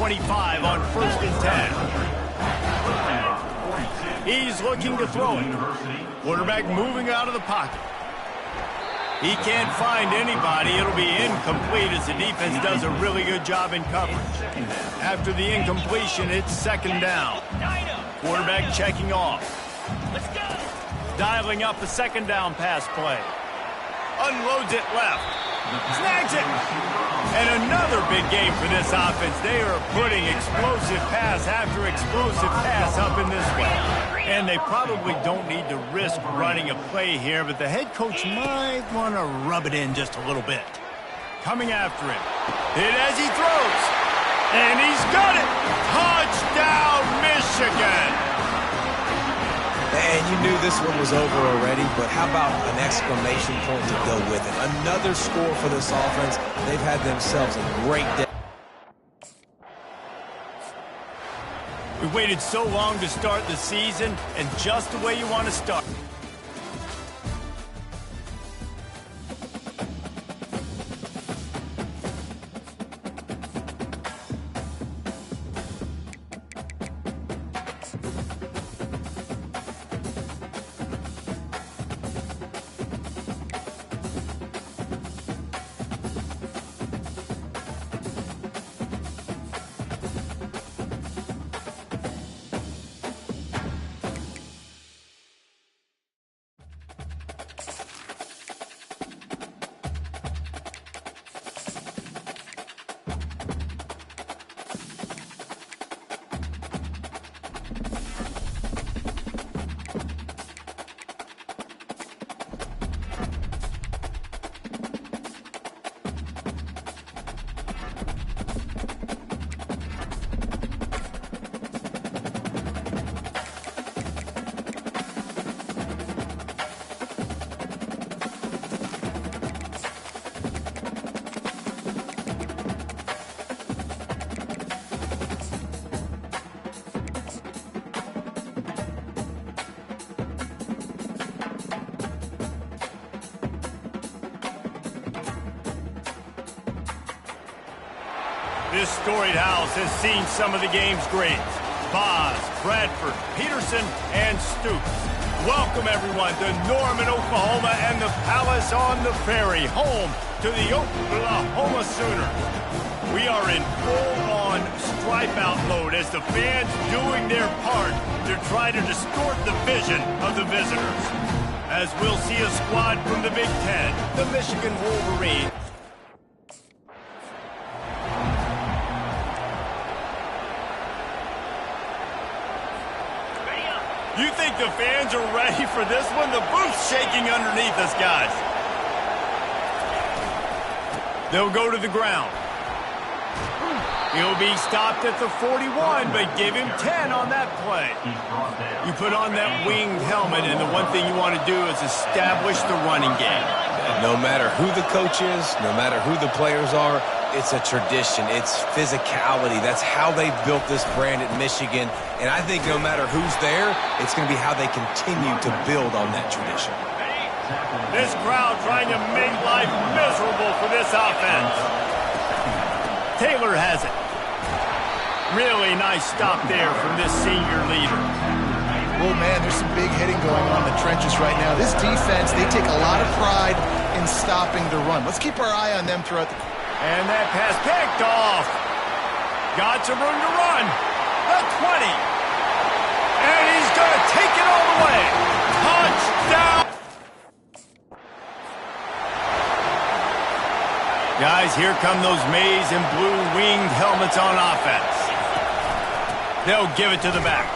25 on 1st and 10. He's looking to throw it. Quarterback moving out of the pocket. He can't find anybody. It'll be incomplete as the defense does a really good job in coverage. After the incompletion, it's 2nd down. Quarterback checking off. Dialing up the 2nd down pass play. Unloads it left. Snags it. And another big game for this offense. They are putting explosive pass after explosive pass up in this way. And they probably don't need to risk running a play here, but the head coach might want to rub it in just a little bit. Coming after him. Hit as he throws. And he's got it. Touchdown, Michigan. And you knew this one was over already, but how about an exclamation point to go with it? Another score for this offense. They've had themselves a great day. We waited so long to start the season, and just the way you want to start. This storied house has seen some of the game's greats. Boz, Bradford, Peterson, and Stoops. Welcome, everyone, to Norman, Oklahoma, and the Palace on the Prairie, home to the Oklahoma Sooners. We are in full-on stripe-out mode as the fans doing their part to try to distort the vision of the visitors. As we'll see a squad from the Big Ten, the Michigan Wolverines. You think the fans are ready for this one? The booth's shaking underneath us, guys. They'll go to the ground. He'll be stopped at the 41, but give him 10 on that play. You put on that winged helmet, and the one thing you want to do is establish the running game. No matter who the coach is, no matter who the players are, it's a tradition. It's physicality. That's how they built this brand at Michigan. And I think no matter who's there, it's going to be how they continue to build on that tradition. This crowd trying to make life miserable for this offense. Taylor has it. Really nice stop there from this senior leader. Well, man, there's some big hitting going on in the trenches right now. This defense, they take a lot of pride in stopping the run. Let's keep our eye on them throughout the... And that pass picked off. Got some room to run. The 20. And he's going to take it all the way. Touchdown. Guys, here come those maize and blue winged helmets on offense. They'll give it to the back.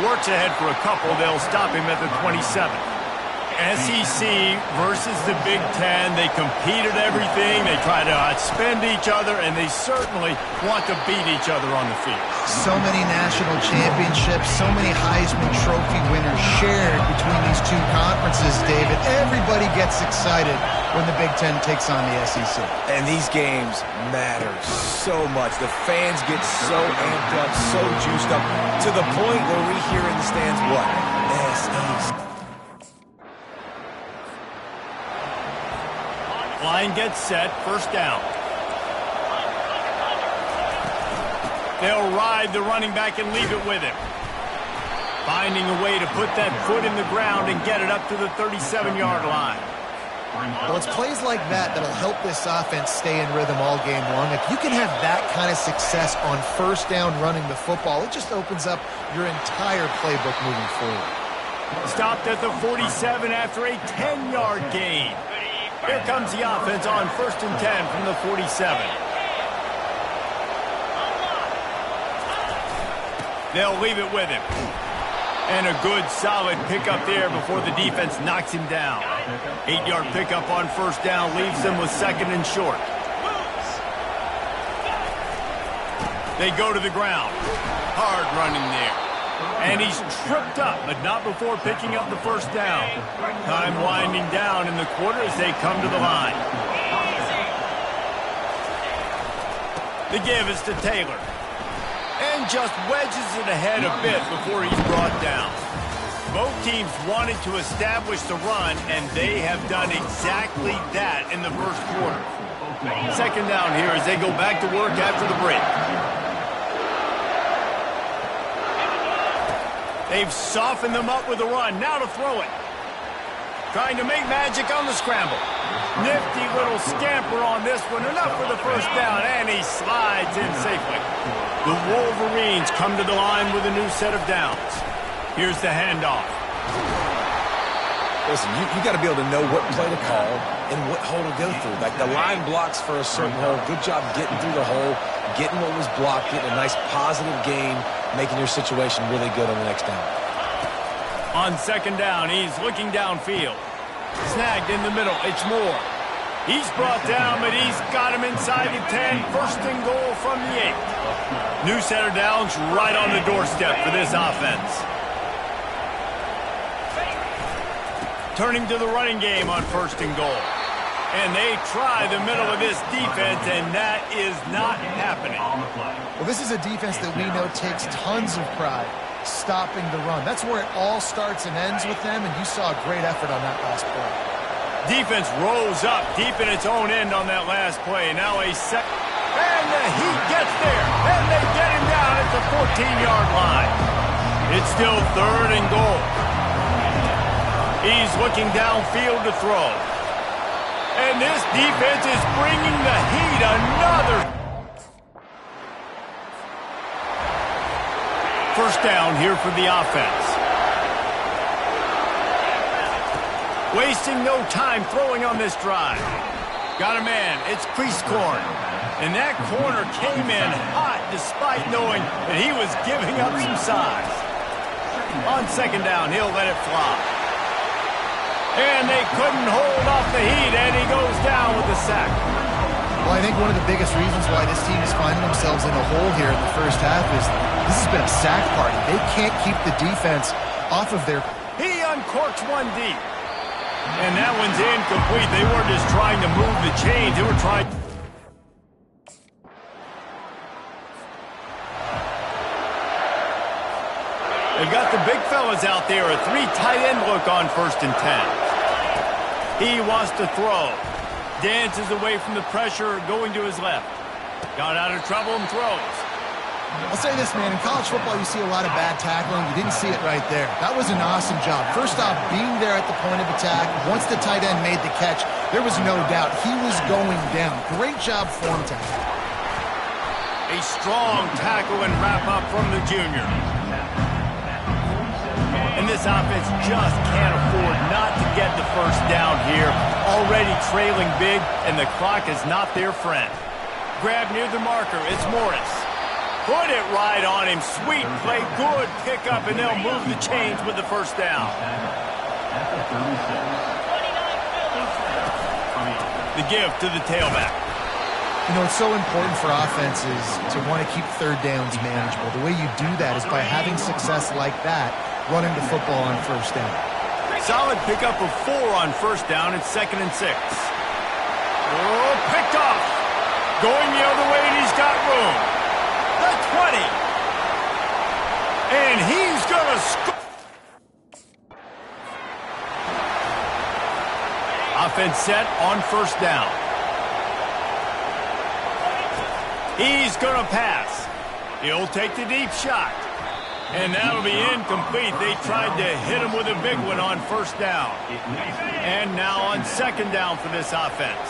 Works ahead for a couple. They'll stop him at the 27. SEC versus the Big Ten. They compete at everything. They try to outspend each other, and they certainly want to beat each other on the field. So many national championships, so many Heisman Trophy winners shared between these two conferences, David. Everybody gets excited when the Big Ten takes on the SEC. And these games matter so much. The fans get so amped up, so juiced up, to the point where we hear in the stands, what? SEC. Line gets set, 1st down. They'll ride the running back and leave it with him. Finding a way to put that foot in the ground and get it up to the 37-yard line. Well, it's plays like that that'll help this offense stay in rhythm all game long. If you can have that kind of success on first down running the football, it just opens up your entire playbook moving forward. Stopped at the 47 after a 10-yard gain. Here comes the offense on 1st and 10 from the 47. They'll leave it with him. And a good, solid pickup there before the defense knocks him down. 8-yard pickup on first down leaves them with 2nd and short. They go to the ground. Hard running there. And he's tripped up, but not before picking up the first down. Time winding down in the quarter as they come to the line. The give is to Taylor. And just wedges it ahead a bit before he's brought down. Both teams wanted to establish the run, and they have done exactly that in the first quarter. 2nd down here as they go back to work after the break. They've softened them up with a run. Now to throw it. Trying to make magic on the scramble. Nifty little scamper on this one. Enough for the first down, and he slides in safely. The Wolverines come to the line with a new set of downs. Here's the handoff. Listen, you got to be able to know what play to call and what hole to go through. Like the line blocks for a certain hole. Good job getting through the hole, getting what was blocked, getting a nice positive gain, making your situation really good on the next down. On 2nd down, he's looking downfield. Snagged in the middle. It's Moore. He's brought down, but he's got him inside the 10. 1st and goal from the 8. New set of downs right on the doorstep for this offense. Turning to the running game on 1st and goal. And they try the middle of this defense, and that is not happening. Well, this is a defense that we know takes tons of pride stopping the run. That's where it all starts and ends with them, and you saw a great effort on that last play. Defense rose up deep in its own end on that last play. Now a set. And the Heat gets there. And they get him down at the 14-yard line. It's still 3rd and goal. He's looking downfield to throw. And this defense is bringing the Heat another. First down here for the offense. Wasting no time throwing on this drive. Got a man. It's Priestcorn. And that corner came in hot despite knowing that he was giving up some size. On 2nd down, he'll let it fly. And they couldn't hold off the Heat, and he goes down with the sack. Well, I think one of the biggest reasons why this team is finding themselves in a hole here in the first half is this has been a sack party. They can't keep the defense off of their... He uncorks one deep. And that one's incomplete. They weren't just trying to move the chains. They were trying... They've got the big fellas out there. A 3 tight end look on 1st and 10. He wants to throw. Dances away from the pressure, going to his left. Got out of trouble and throws. I'll say this, man. In college football, you see a lot of bad tackling. You didn't see it right there. That was an awesome job. First off, being there at the point of attack. Once the tight end made the catch, there was no doubt he was going down. Great job form tackle. A strong tackle and wrap-up from the junior. And this offense just can't afford not to get the first down here. Already trailing big, and the clock is not their friend. Grab near the marker. It's Morris. Put it right on him. Sweet play. Good pickup, and they'll move the chains with the first down. The give to the tailback. You know, it's so important for offenses to want to keep 3rd downs manageable. The way you do that is by having success like that, running the football on 1st down. Solid pickup of 4 on 1st down. It's 2nd and 6. Oh, picked off. Going the other way, and he's got room. The 20. And he's going to score. Offense set on 1st down. He's going to pass. He'll take the deep shot. And that'll be incomplete. They tried to hit him with a big one on first down. And now on second down for this offense.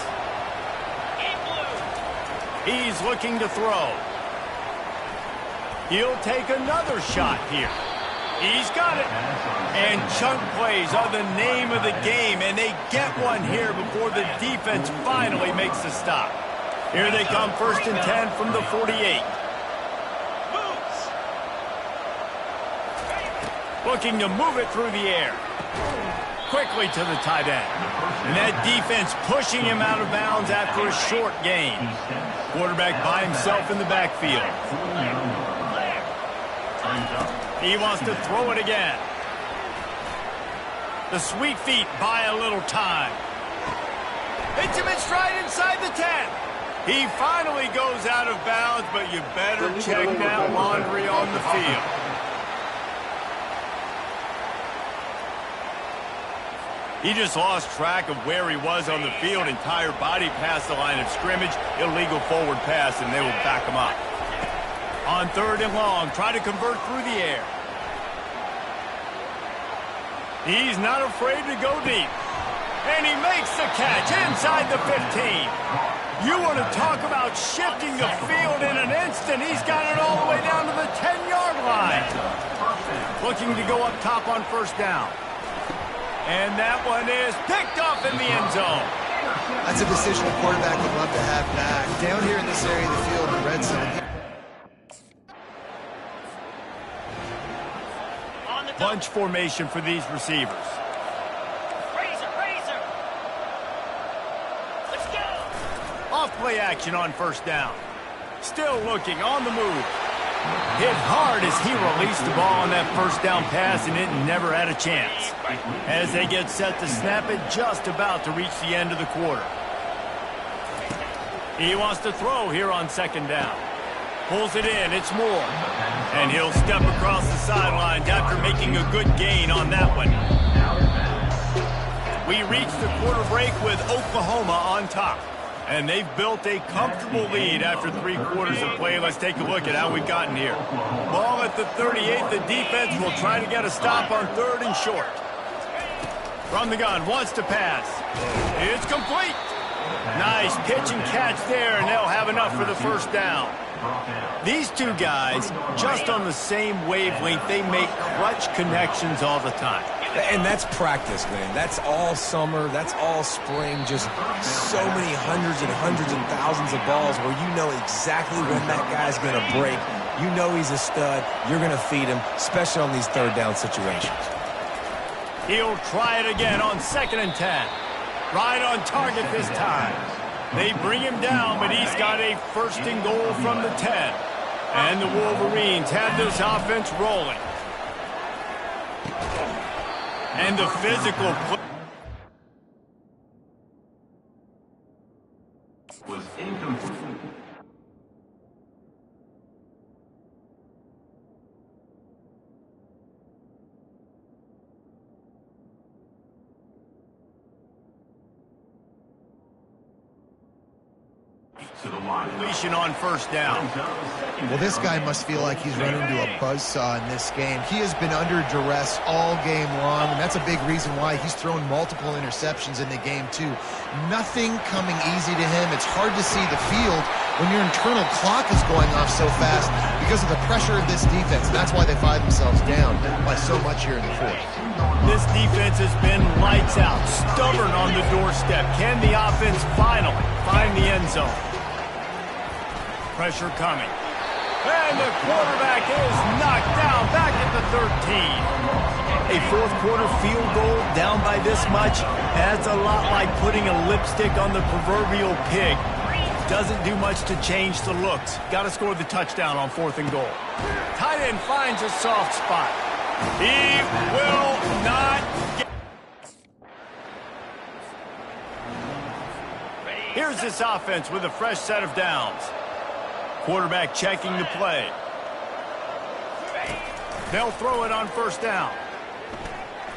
He's looking to throw. He'll take another shot here. He's got it. And chunk plays are the name of the game, and they get one here before the defense finally makes the stop. Here they come, 1st and 10 from the 48. Looking to move it through the air. Quickly to the tight end. And that defense pushing him out of bounds after a short gain. Quarterback by himself in the backfield. He wants to throw it again. The sweet feet buy a little time. Hits him in stride inside the 10. He finally goes out of bounds, but you better check that laundry on the field. He just lost track of where he was on the field. Entire body past the line of scrimmage. Illegal forward pass, and they will back him up. On 3rd and long, try to convert through the air. He's not afraid to go deep. And he makes the catch inside the 15. You want to talk about shifting the field in an instant. He's got it all the way down to the 10-yard line. Looking to go up top on first down. And that one is picked off in the end zone. That's a decision a quarterback would love to have back. Down here in this area of the field, the red zone. Bunch formation for these receivers. Razor. Let's go. Off play action on first down. Still looking on the move. Hit hard as he released the ball on that first down pass, and it never had a chance. As they get set to snap it, just about to reach the end of the quarter. He wants to throw here on second down. Pulls it in, it's Moore. And he'll step across the sidelines after making a good gain on that one. We reach the quarter break with Oklahoma on top. And they've built a comfortable lead after 3 quarters of play. Let's take a look at how we've gotten here. Ball at the 38. The defense will try to get a stop on 3rd and short. From the gun, wants to pass. It's complete. Nice pitch and catch there, and they'll have enough for the first down. These two guys, just on the same wavelength, they make clutch connections all the time. And that's practice, man. That's all summer. That's all spring. Just so many hundreds and thousands of balls where you know exactly when that guy's going to break. You know he's a stud. You're going to feed him, especially on these 3rd down situations. He'll try it again on 2nd and 10. Right on target this time. They bring him down, but he's got a 1st and goal from the 10. And the Wolverines have this offense rolling. And the physical play was incomplete. To the line. completion on first down. Well, this guy must feel like he's run into a buzzsaw in this game. He has been under duress all game long, and that's a big reason why he's thrown multiple interceptions in the game, too. Nothing coming easy to him. It's hard to see the field when your internal clock is going off so fast because of the pressure of this defense. And that's why they find themselves down by so much here in the fourth. This defense has been lights out, stubborn on the doorstep. Can the offense finally find the end zone? Pressure coming. And the quarterback is knocked down back at the 13. A fourth quarter field goal down by this much, that's a lot like putting a lipstick on the proverbial pig. Doesn't do much to change the looks. Got to score the touchdown on 4th and goal. Tight end finds a soft spot. He will not get... Here's this offense with a fresh set of downs. Quarterback checking the play. They'll throw it on first down.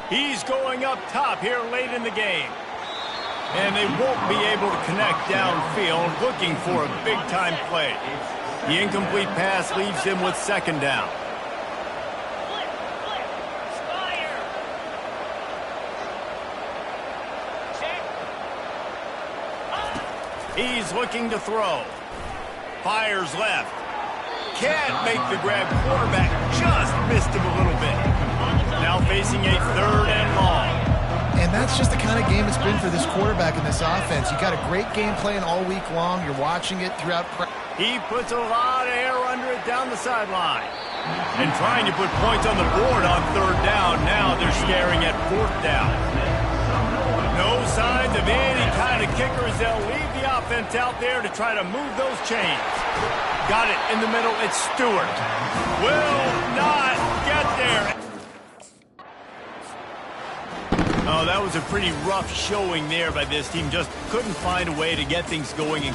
He's going up top here late in the game. And they won't be able to connect downfield, looking for a big-time play. The incomplete pass leaves him with second down. He's looking to throw. Fires left. Can't make the grab. Quarterback just missed him a little bit. Now facing a 3rd and long. And that's just the kind of game it's been for this quarterback in this offense. You got a great game plan all week long. You're watching it throughout. He puts a lot of air under it down the sideline. And trying to put points on the board on 3rd down. Now they're staring at 4th down. No signs of any kind of kickers. They'll leave the offense out there to try to move those chains. Got it in the middle. It's Stewart. Will not get there. Oh, that was a pretty rough showing there by this team. Just couldn't find a way to get things going.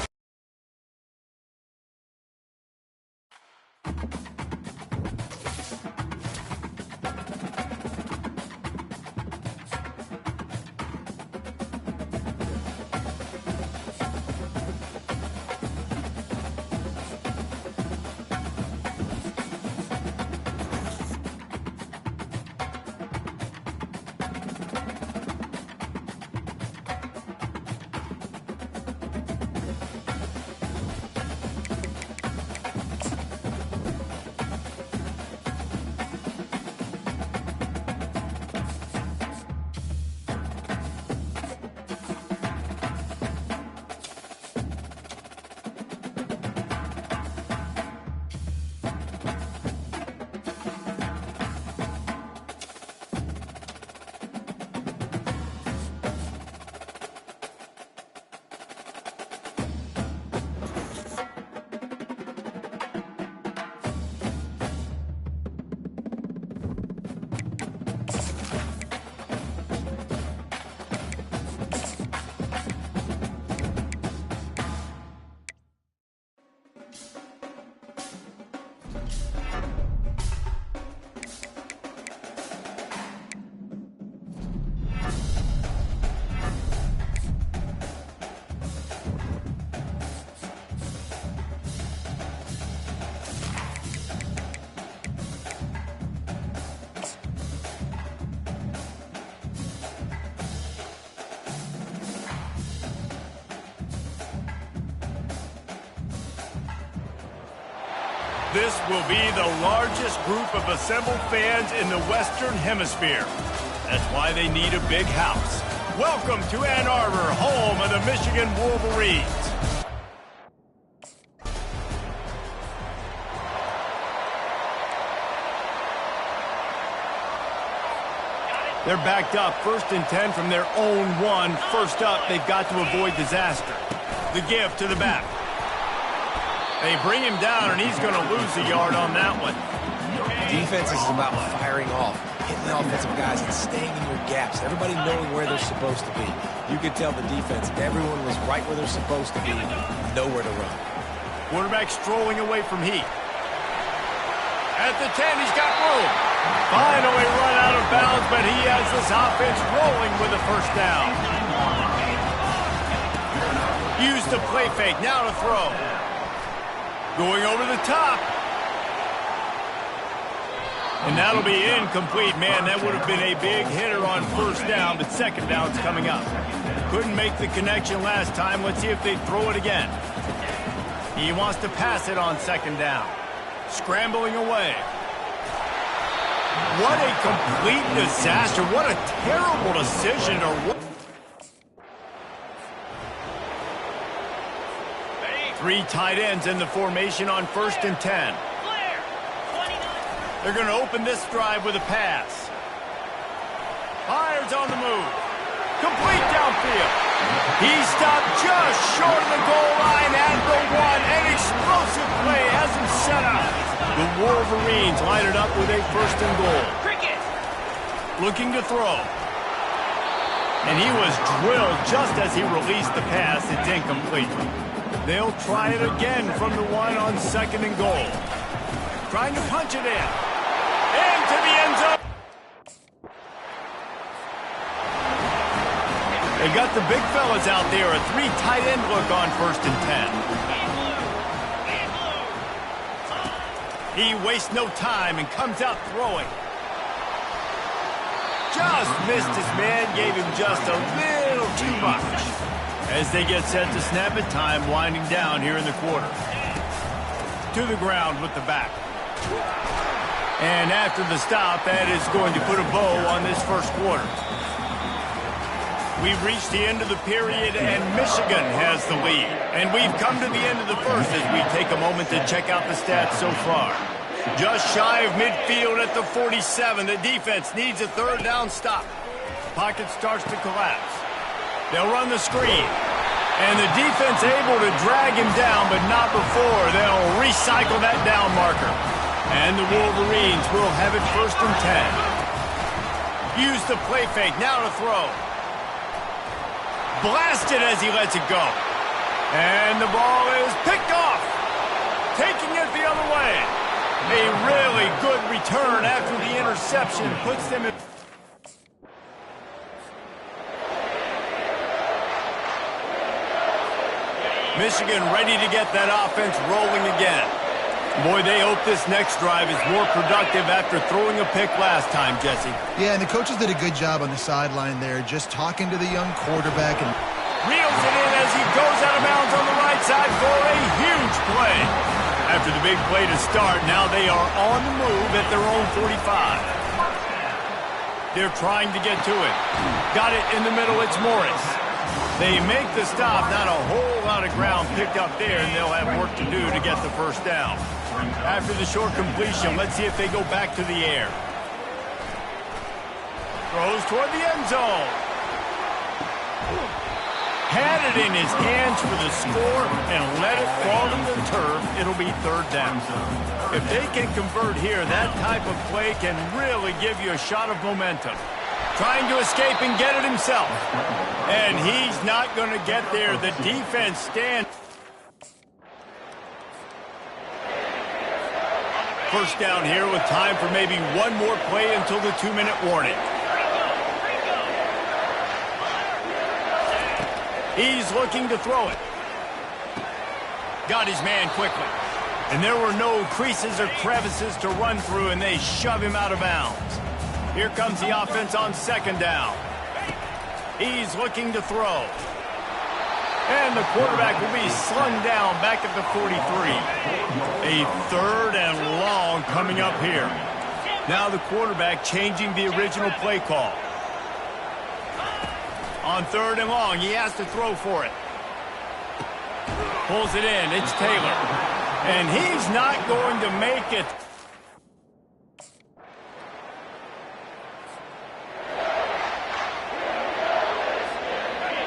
This will be the largest group of assembled fans in the Western Hemisphere. That's why they need a big house. Welcome to Ann Arbor, home of the Michigan Wolverines. They're backed up, 1st and 10 from their own 1. First up, they've got to avoid disaster. The give to the back. They bring him down, and he's going to lose a yard on that one. Defense is about firing off, hitting the offensive guys, and staying in your gaps. Everybody knowing where they're supposed to be. You could tell the defense, everyone was right where they're supposed to be, nowhere to run. Quarterback strolling away from heat. At the 10, he's got room. Finally run out of bounds, but he has this offense rolling with a 1st down. Use the play fake, now to throw. Going over the top. And that'll be incomplete. Man, that would have been a big hitter on 1st down, but 2nd down's coming up. Couldn't make the connection last time. Let's see if they throw it again. He wants to pass it on 2nd down. Scrambling away. What a complete disaster. What a terrible decision. Three tight ends in the formation on 1st and 10. They're going to open this drive with a pass. Fires on the move. Complete downfield. He stopped just short of the goal line at the 1. An explosive play has him set up. The Wolverines line it up with a 1st and goal. Looking to throw. And he was drilled just as he released the pass. It's incomplete. They'll try it again from the 1 on 2nd and goal. Trying to punch it in. Into the end zone. They got the big fellas out there. A 3 tight end look on 1st and 10. He wastes no time and comes out throwing. Just missed his man, gave him just a little too much. As they get set to snap it, time winding down here in the quarter. To the ground with the back. And after the stop, that is going to put a bow on this first quarter. We've reached the end of the period, and Michigan has the lead. And we've come to the end of the first as we take a moment to check out the stats so far. Just shy of midfield at the 47. The defense needs a third down stop. Pocket starts to collapse. They'll run the screen. And the defense able to drag him down, but not before. They'll recycle that down marker. And the Wolverines will have it 1st and 10. Use the play fake. Now to throw. Blasted as he lets it go. And the ball is picked off. Taking it the other way. A really good return after the interception puts them in. Michigan ready to get that offense rolling again. Boy, they hope this next drive is more productive after throwing a pick last time, Jesse. Yeah, and the coaches did a good job on the sideline there, just talking to the young quarterback. And reels it in as he goes out of bounds on the right side for a huge play. After the big play to start, now they are on the move at their own 45. They're trying to get to it. Got it in the middle, it's Morris. They make the stop, not a whole lot of ground picked up there, and they'll have work to do to get the first down. After the short completion, let's see if they go back to the air. Throws toward the end zone. Had it in his hands for the score and let it fall to the turf, it'll be 3rd down. If they can convert here, that type of play can really give you a shot of momentum. Trying to escape and get it himself. And he's not going to get there. The defense stands. First down here with time for maybe one more play until the 2-minute warning. He's looking to throw it. Got his man quickly. And there were no creases or crevices to run through, and they shove him out of bounds. Here comes the offense on 2nd down. He's looking to throw. And the quarterback will be slung down back at the 43. A 3rd and long coming up here. Now the quarterback changing the original play call. On 3rd and long, he has to throw for it. Pulls it in, it's Taylor. And he's not going to make it.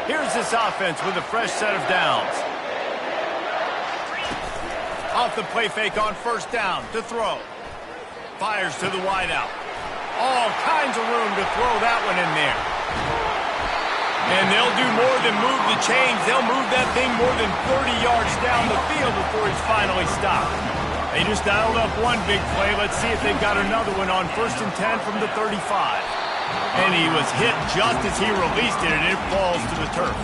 Here's this offense with a fresh set of downs. Off the play fake on 1st down to throw. Fires to the wideout. All kinds of room to throw that one in there. And they'll do more than move the chains. They'll move that thing more than 30 yards down the field before he's finally stopped. They just dialed up one big play. Let's see if they've got another one on 1st and 10 from the 35. And he was hit just as he released it, and it falls to the turf.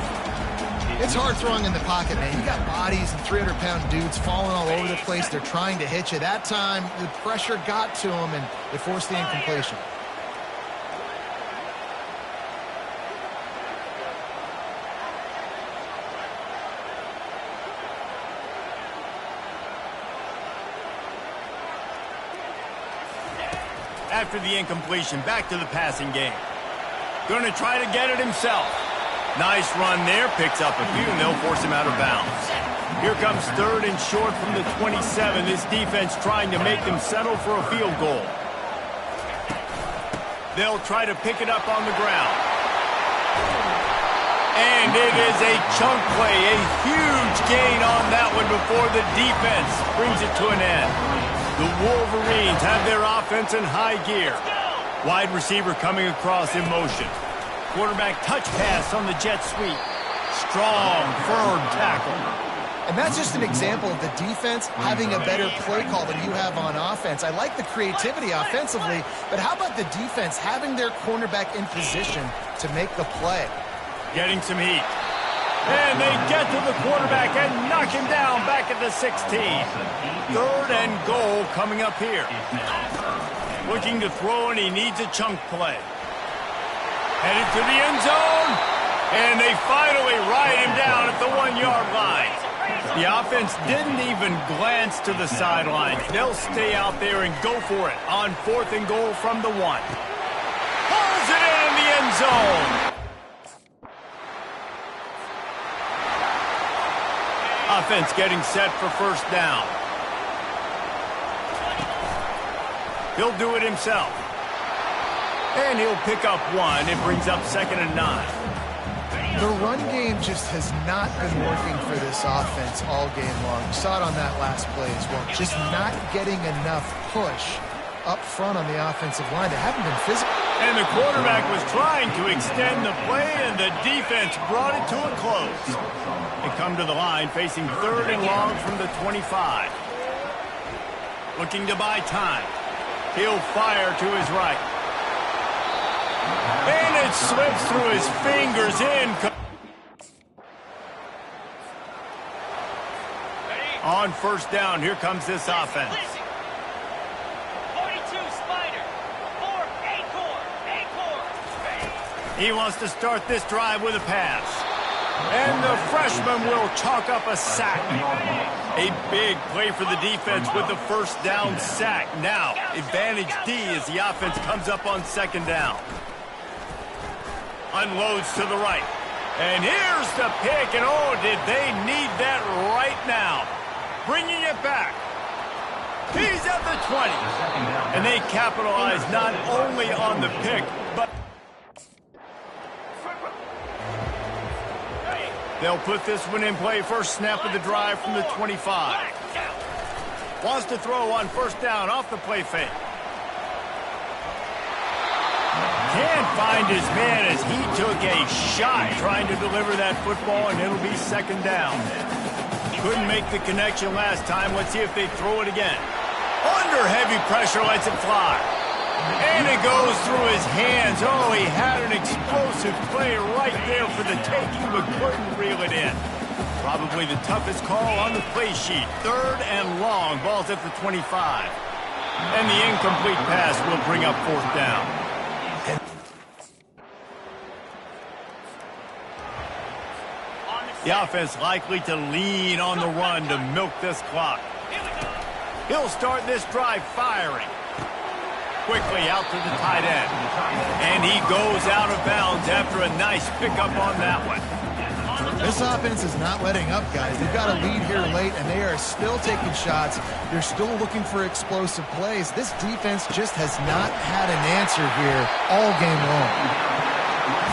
it's hard throwing in the pocket, man. You got bodies and 300-pound dudes falling all over the place. They're trying to hit you. That time, the pressure got to him, and it forced the incompletion. After the incompletion, back to the passing game. Going to try to get it himself. Nice run there, picks up a few, and they'll force him out of bounds. Here comes 3rd and short from the 27. This defense trying to make them settle for a field goal. They'll try to pick it up on the ground. And it is a chunk play, a huge gain on that one before the defense brings it to an end. The Wolverines have their offense in high gear. Wide receiver coming across in motion. Quarterback touch pass on the jet sweep. Strong, firm tackle. And that's just an example of the defense having a better play call than you have on offense. I like the creativity offensively, but how about the defense having their cornerback in position to make the play? Getting some heat. And they get to the quarterback and knock him down back at the 16. 3rd and goal coming up here. Looking to throw, and he needs a chunk play. Headed to the end zone. And they finally ride him down at the 1-yard line. The offense didn't even glance to the sidelines. They'll stay out there and go for it on 4th and goal from the 1. Pulls it in the end zone. Offense getting set for 1st down. He'll do it himself. And he'll pick up 1. It brings up 2nd and 9. The run game just has not been working for this offense all game long. We saw it on that last play as well. Just not getting enough push up front on the offensive line. They haven't been physical. And the quarterback was trying to extend the play, and the defense brought it to a close. They come to the line facing 3rd and long from the 25. Looking to buy time. He'll fire to his right. And it slips through his fingers in. On 1st down, here comes this offense. 42 Spider. 4 Acorn. He wants to start this drive with a pass. And the freshman will chalk up a sack. A big play for the defense with the 1st down sack. Now, advantage D as the offense comes up on 2nd down. Unloads to the right. And here's the pick. And oh, did they need that right now. Bringing it back. He's at the 20. And they capitalize not only on the pick, but they'll put this one in play. 1st snap of the drive from the 25. Wants to throw on 1st down off the play fake. Can't find his man as he took a shot trying to deliver that football, and it'll be 2nd down. Couldn't make the connection last time. Let's see if they throw it again. Under heavy pressure, lets it fly. And it goes through his hands. Oh, he had an explosive play right there for the taking, but couldn't reel it in. Probably the toughest call on the play sheet. 3rd and long. Ball's at the 25. And the incomplete pass will bring up 4th down. The offense likely to lean on the run to milk this clock. He'll start this drive firing. Quickly out to the tight end. And he goes out of bounds after a nice pickup on that one. This offense is not letting up, guys. They've got a lead here late, and they are still taking shots. They're still looking for explosive plays. This defense just has not had an answer here all game long.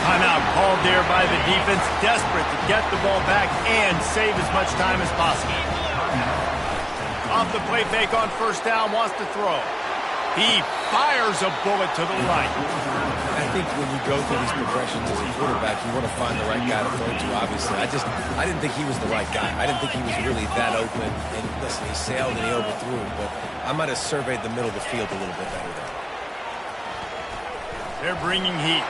Timeout called there by the defense, desperate to get the ball back and save as much time as possible. Off the play fake on 1st down, wants to throw. He fires a bullet to the right. I think when you go through these progressions as a quarterback, you want to find the right guy to throw to, obviously. I didn't think he was the right guy. I didn't think he was really that open. And listen, he sailed and he overthrew it, but I might have surveyed the middle of the field a little bit better there. They're bringing heat.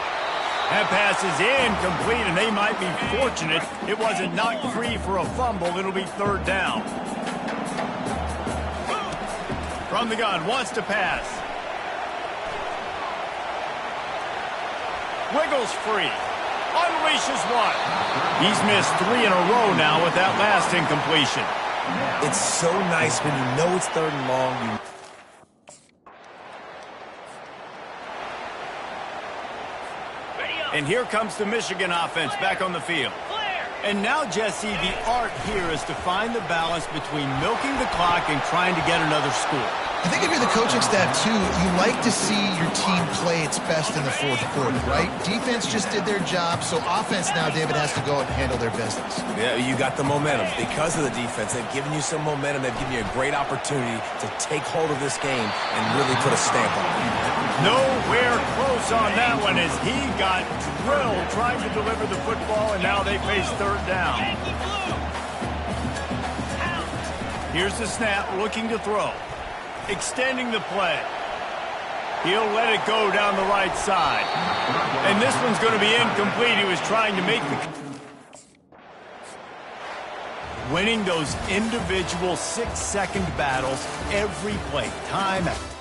That pass is incomplete, and they might be fortunate it wasn't knocked free for a fumble. It'll be 3rd down. From the gun, wants to pass. Wiggles free. Unleashes one. He's missed 3 in a row now with that last incompletion. It's so nice when you know it's 3rd and long. And here comes the Michigan offense back on the field. And now, Jesse, the art here is to find the balance between milking the clock and trying to get another score. I think if you're the coaching staff, too, you like to see your team play its best in the 4th quarter, right? Defense just did their job, so offense now, David, has to go out and handle their business. Yeah, you got the momentum. Because of the defense, they've given you some momentum. They've given you a great opportunity to take hold of this game and really put a stamp on it. Nowhere close on that one as he got drilled trying to deliver the football, and now they face 3rd down. Here's the snap, looking to throw. Extending the play. He'll let it go down the right side. And this one's going to be incomplete. He was trying to make the winning those individual 6-second battles every play, time after.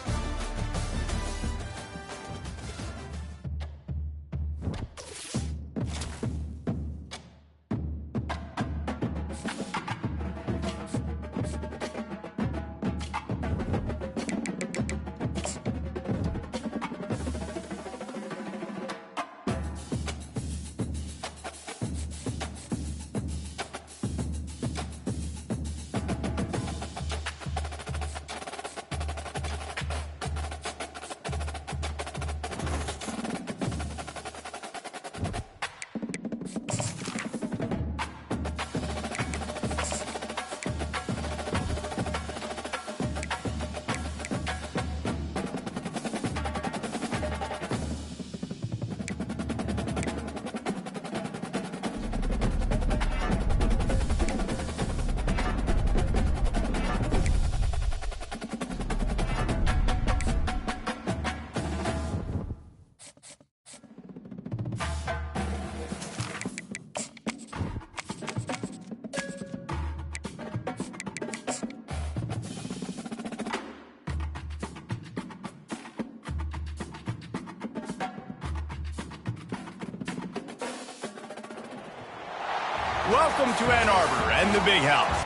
Welcome to Ann Arbor and the Big House.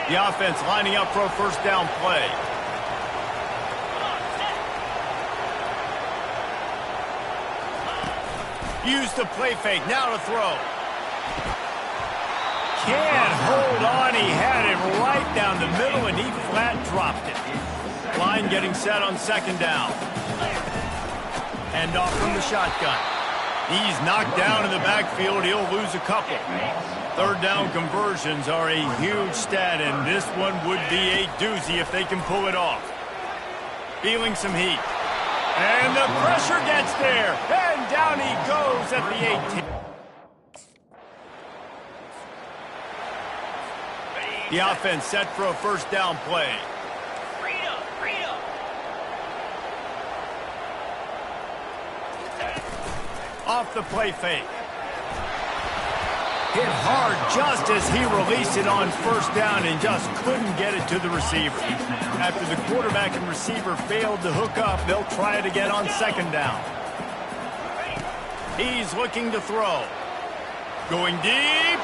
The offense lining up for a first down play. Use the play fake, now to throw. Can't hold on, he had it right down the middle and he flat dropped it. Line getting set on second down. Hand off from the shotgun. He's knocked down in the backfield. He'll lose a couple. Third down conversions are a huge stat, and this one would be a doozy if they can pull it off. Feeling some heat. And the pressure gets there. And down he goes at the 18. The offense set for a first down play. Off the play fake. Hit hard just as he released it on first down and just couldn't get it to the receiver. After the quarterback and receiver failed to hook up, they'll try it again on second down. He's looking to throw. Going deep.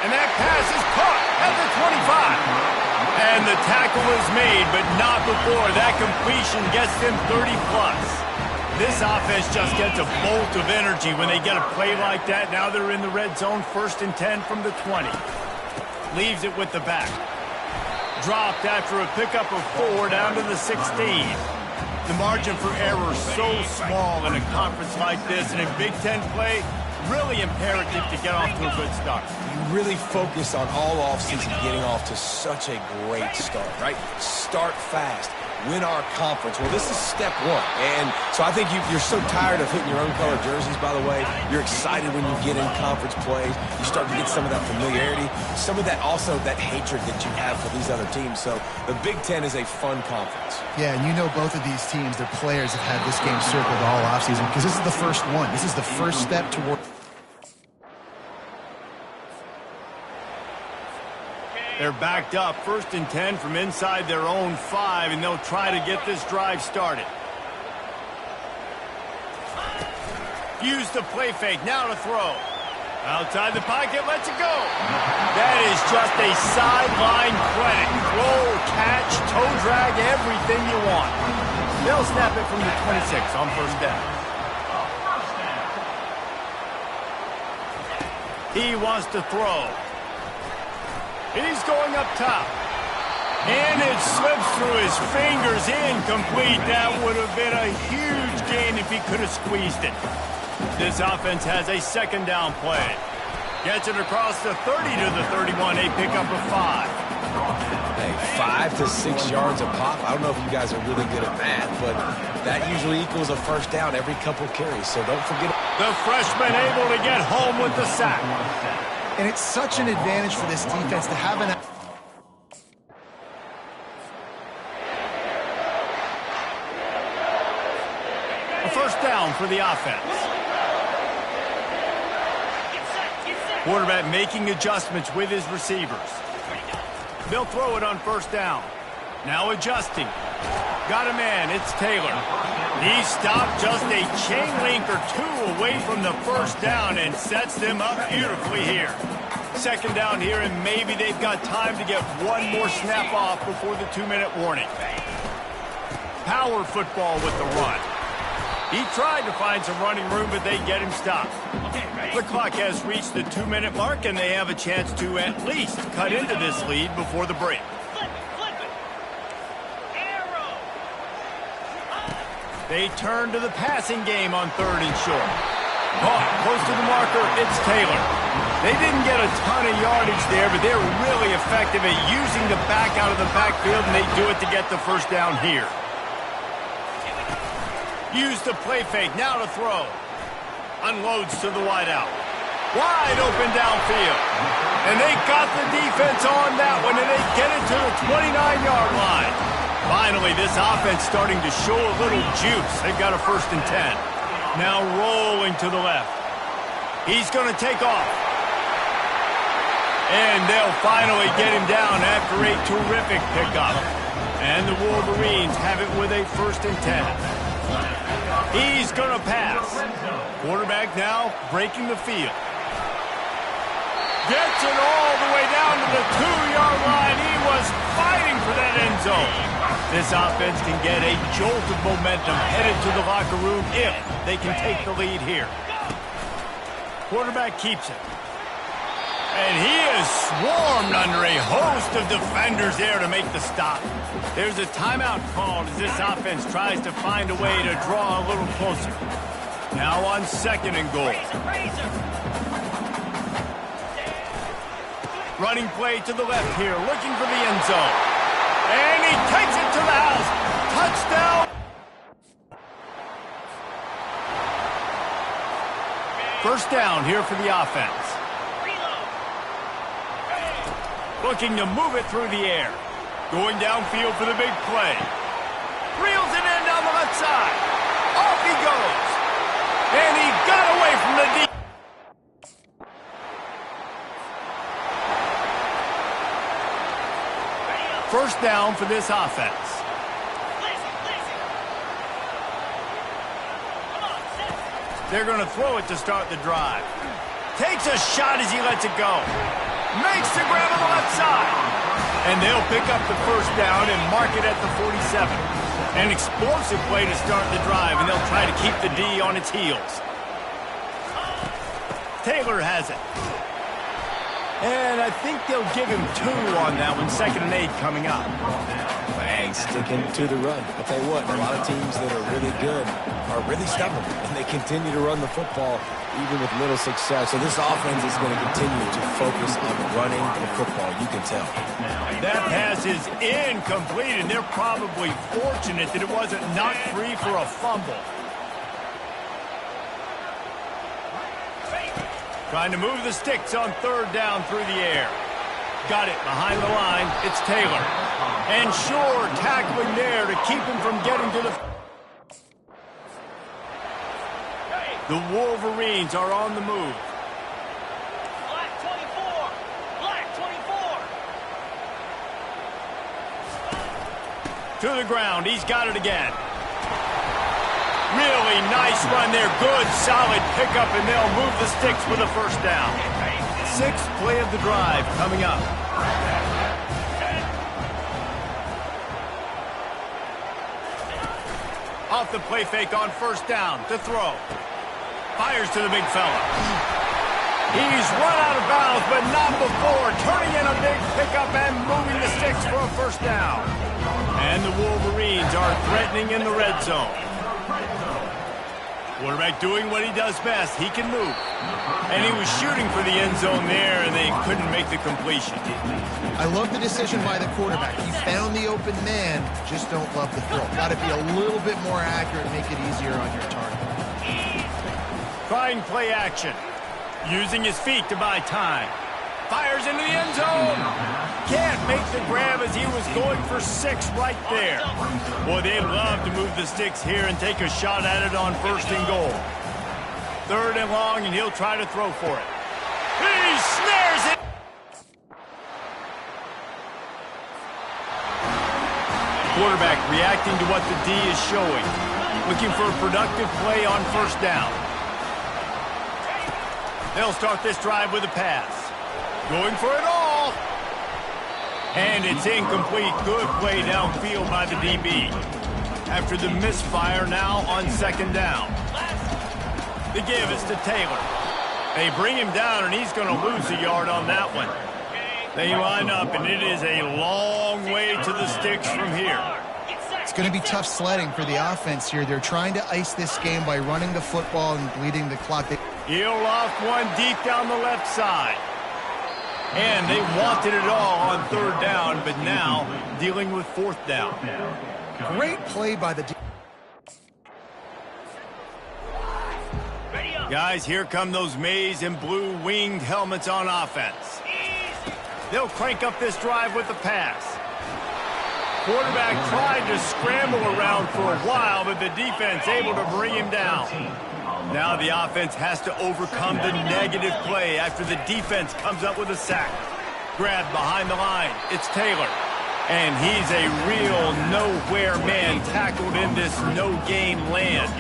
And that pass is caught at the 25. And the tackle is made, but not before that completion gets them 30+. This offense just gets a bolt of energy when they get a play like that. Now they're in the red zone, 1st and 10 from the 20. Leaves it with the back. Dropped after a pickup of 4 down to the 16. The margin for error so small in a conference like this, and in Big Ten play, really imperative to get off to a good start. You really focus on all offseason getting off to such a great start, right? Start fast. Win our conference. Well, this is step one. And so I think you're so tired of hitting your own color jerseys, by the way. You're excited when you get in conference plays. You start to get some of that familiarity, some of that also that hatred that you have for these other teams. So the Big Ten is a fun conference. Yeah, and you know both of these teams, their players have had this game circled all offseason because this is the first one. This is the first step toward... They're backed up, 1st and 10 from inside their own 5, and they'll try to get this drive started. Use the play fake, now to throw. Outside the pocket, lets it go. That is just a sideline credit. Roll, catch, toe drag, everything you want. They'll snap it from the 26 on first down. He wants to throw. He's going up top. And it slips through his fingers, incomplete. That would have been a huge gain if he could have squeezed it. This offense has a second down play. Gets it across the 30 to the 31, a pickup of 5. Hey, 5 to 6 yards a pop. I don't know if you guys are really good at math, but that usually equals a first down every couple carries, so don't forget. The freshman able to get home with the sack. And it's such an advantage for this defense to have an... A first down for the offense. Quarterback making adjustments with his receivers. They'll throw it on first down. Now adjusting. Got a man. It's Taylor. He stopped just a chain link or two away from the first down and sets them up beautifully here. Second down here, and maybe they've got time to get one more snap off before the 2-minute warning. Power football with the run. He tried to find some running room, but they get him stopped. The clock has reached the 2-minute mark, and they have a chance to at least cut into this lead before the break. They turn to the passing game on 3rd and short. Caught close to the marker, it's Taylor. They didn't get a ton of yardage there, but they're really effective at using the back out of the backfield, and they do it to get the first down here. Use the play fake, now to throw. Unloads to the wideout. Wide open downfield. And they got the defense on that one, and they get it to the 29-yard line. Finally, this offense starting to show a little juice. They've got a 1st and 10. Now rolling to the left. He's going to take off. And they'll finally get him down after a terrific pickup. And the Wolverines have it with a 1st and 10. He's going to pass. Quarterback now breaking the field. Gets it all the way down to the 2-yard line. He was fighting for that end zone. This offense can get a jolt of momentum headed to the locker room if they can take the lead here. Quarterback keeps it. And he is swarmed under a host of defenders there to make the stop. There's a timeout called as this offense tries to find a way to draw a little closer. Now on 2nd and goal. Running play to the left here, looking for the end zone. And he takes it to the house. Touchdown. First down here for the offense. Looking to move it through the air. Going downfield for the big play. Reels it in down the left side. Off he goes. And he got away from the deep. First down for this offense. They're going to throw it to start the drive. Takes a shot as he lets it go. Makes the grab on the left side. And they'll pick up the first down and mark it at the 47. An explosive play to start the drive, and they'll try to keep the D on its heels. Taylor has it. And I think they'll give him 2 on that one. 2nd and 8 coming up. And sticking to the run. I'll tell you what, a lot of teams that are really good are really stubborn, and they continue to run the football even with little success. So this offense is going to continue to focus on running the football. You can tell. That pass is incomplete, and they're probably fortunate that it wasn't knocked free for a fumble. Trying to move the sticks on 3rd down through the air. Got it behind the line. It's Taylor. And Shore tackling there to keep him from getting to the... The Wolverines are on the move. Black 24. Black 24. To the ground. He's got it again. Really nice run there. Good, solid pickup, and they'll move the sticks for the first down. 6th play of the drive coming up. Off the play fake on first down to throw. Fires to the big fella. He's run out of bounds, but not before. Turning in a big pickup and moving the sticks for a first down. And the Wolverines are threatening in the red zone. Quarterback doing what he does best. He can move. And he was shooting for the end zone there, and they couldn't make the completion. I love the decision by the quarterback. He found the open man, just don't love the throw. Got to be a little bit more accurate, make it easier on your target. Trying play action. Using his feet to buy time. Fires into the end zone. Can't make the grab as he was going for 6 right there. Boy, they'd love to move the sticks here and take a shot at it on 1st and goal. 3rd and long, and he'll try to throw for it. He snares it. Quarterback reacting to what the D is showing. Looking for a productive play on 1st down. They'll start this drive with a pass. Going for it all. And it's incomplete. Good play downfield by the DB. After the misfire, now on 2nd down. The give is to Taylor. They bring him down, and he's going to lose a yard on that one. They line up, and it is a long way to the sticks from here. It's going to be tough sledding for the offense here. They're trying to ice this game by running the football and bleeding the clock. He'll loft one deep down the left side. And they wanted it all on 3rd down, but now dealing with 4th down. Great play by the Guys, here come those maize and blue winged helmets on offense. They'll crank up this drive with the pass. Quarterback tried to scramble around for a while, but the defense able to bring him down. Now the offense has to overcome the negative play after the defense comes up with a sack. Grabbed behind the line. It's Taylor. And he's a real nowhere man tackled in this no-gain land.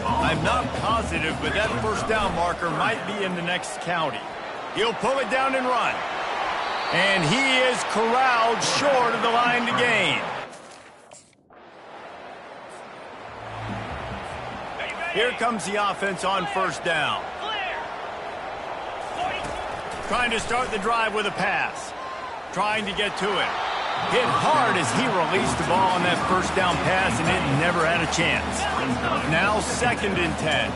I'm not positive, but that 1st down marker might be in the next county. He'll pull it down and run. And he is corralled short of the line to gain. Here comes the offense on 1st down. Trying to start the drive with a pass. Trying to get to it. Hit hard as he released the ball on that 1st down pass, and it never had a chance. Now 2nd and 10.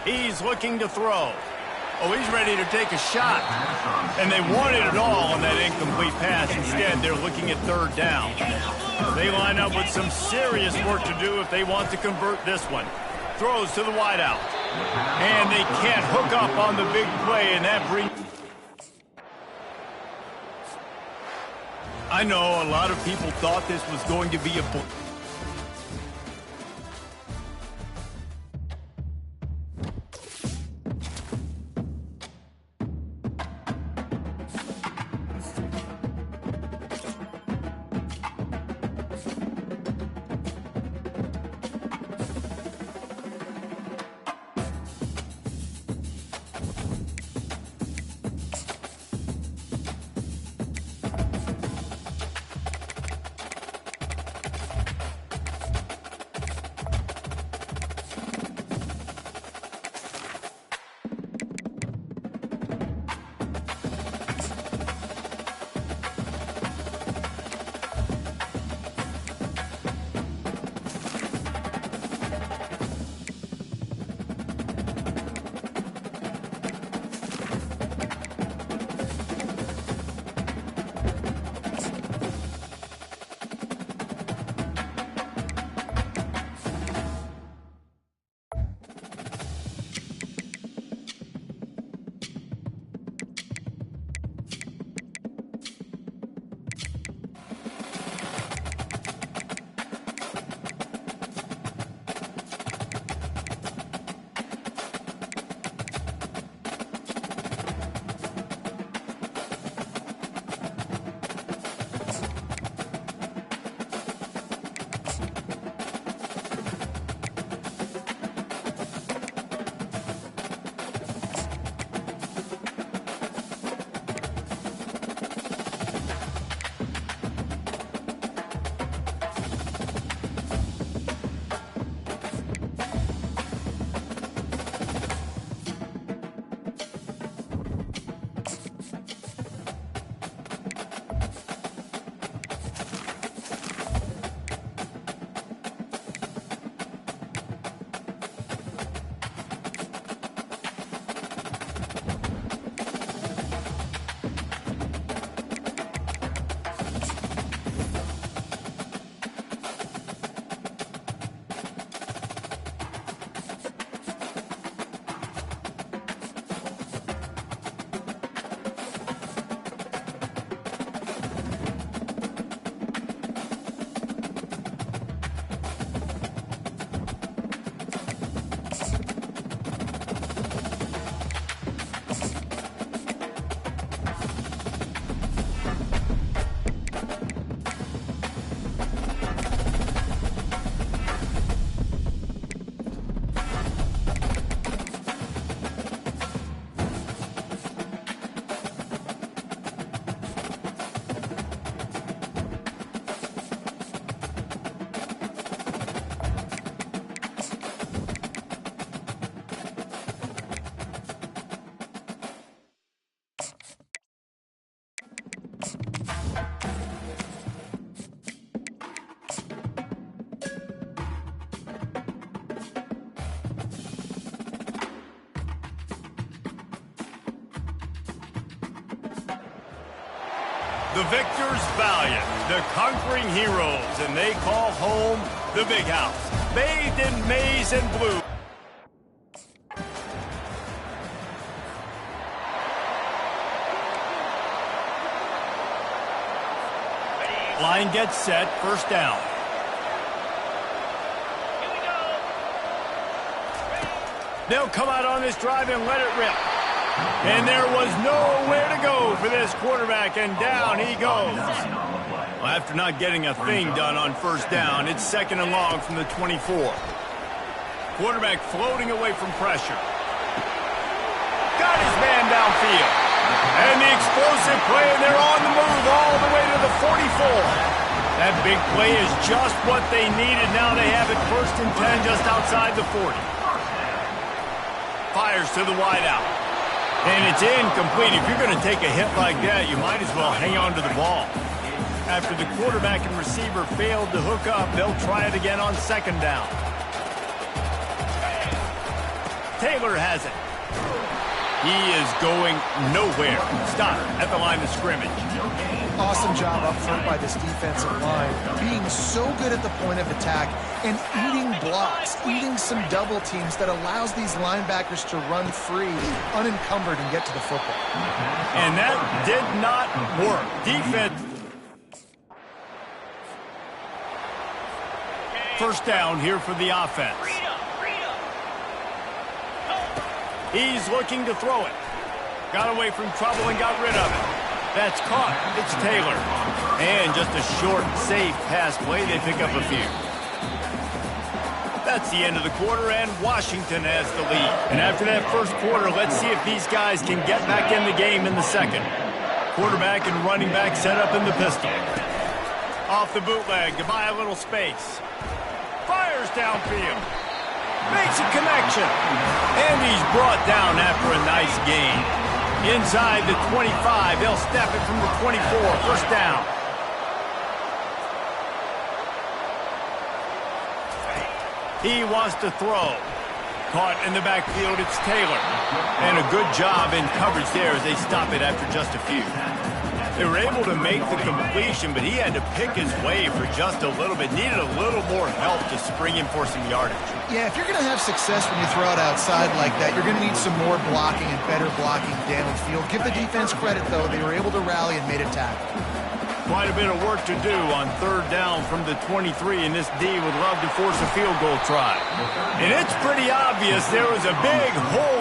He's looking to throw. Oh, he's ready to take a shot. And they wanted it all on that incomplete pass. Instead, they're looking at 3rd down. They line up with some serious work to do if they want to convert this one. Throws to the wideout. And they can't hook up on the big play, and that brings... I know a lot of people thought this was going to be a... The victors valiant, the conquering heroes, and they call home the big house, bathed in maize and blue. Line gets set, first down. Here we go. They'll come out on this drive and let it rip. And there was nowhere to go for this quarterback, and down he goes. Well, after not getting a thing done on first down, it's second and long from the 24. Quarterback floating away from pressure. Got his man downfield. And the explosive play, and they're on the move all the way to the 44. That big play is just what they needed. Now they have it first and 10 just outside the 40. Fires to the wideout. And it's incomplete. If you're going to take a hit like that, you might as well hang on to the ball. After the quarterback and receiver failed to hook up, they'll try it again on second down. Taylor has it. He is going nowhere. Stop at the line of scrimmage. Awesome job up front by this defensive line, being so good at the point of attack and eating blocks, eating some double teams that allows these linebackers to run free, unencumbered, and get to the football. And that did not work. Defense. First down here for the offense. He's looking to throw it. Got away from trouble and got rid of it. That's caught. It's Taylor. And just a short, safe pass play. They pick up a few. That's the end of the quarter, and Washington has the lead. And after that first quarter, let's see if these guys can get back in the game in the second. Quarterback and running back set up in the pistol. Off the bootleg to buy a little space. Fires downfield. Makes a connection. And he's brought down after a nice gain. Inside the 25, they'll snap it from the 24. First down. He wants to throw. Caught in the backfield, it's Taylor. And a good job in coverage there as they stop it after just a few. They were able to make the completion, but he had to pick his way for just a little bit. Needed a little more help to spring in for some yardage. Yeah, if you're going to have success when you throw it outside like that, you're going to need some more blocking and better blocking downfield. Give the defense credit, though. They were able to rally and made a tackle. Quite a bit of work to do on third down from the 23, and this D would love to force a field goal try. And it's pretty obvious there was a big hole.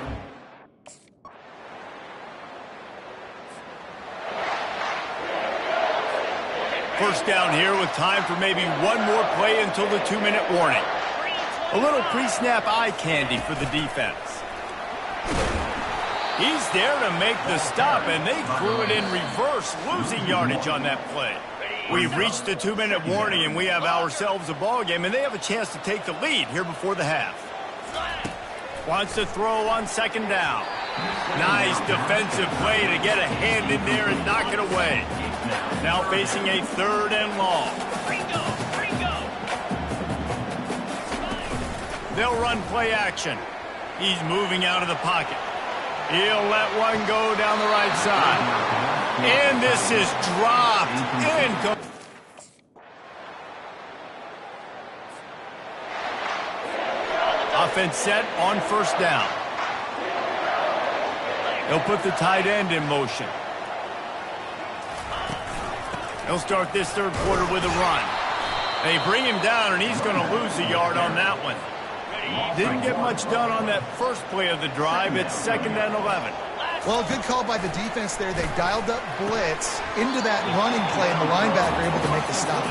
First down here with time for maybe one more play until the 2-minute warning. A little pre-snap eye candy for the defense. He's there to make the stop, and they threw it in reverse, losing yardage on that play. We've reached the 2-minute warning, and we have ourselves a ball game, and they have a chance to take the lead here before the half. Wants to throw on second down. Nice defensive play to get a hand in there and knock it away. Now facing a third and long. They'll run play action. He's moving out of the pocket. He'll let one go down the right side. And this is dropped. Offense set on first down. They'll put the tight end in motion. They'll start this third quarter with a run. They bring him down, and he's going to lose a yard on that one. Didn't get much done on that first play of the drive. It's second and 11. Well, good call by the defense there. They dialed up blitz into that running play, and the linebacker able to make the stop.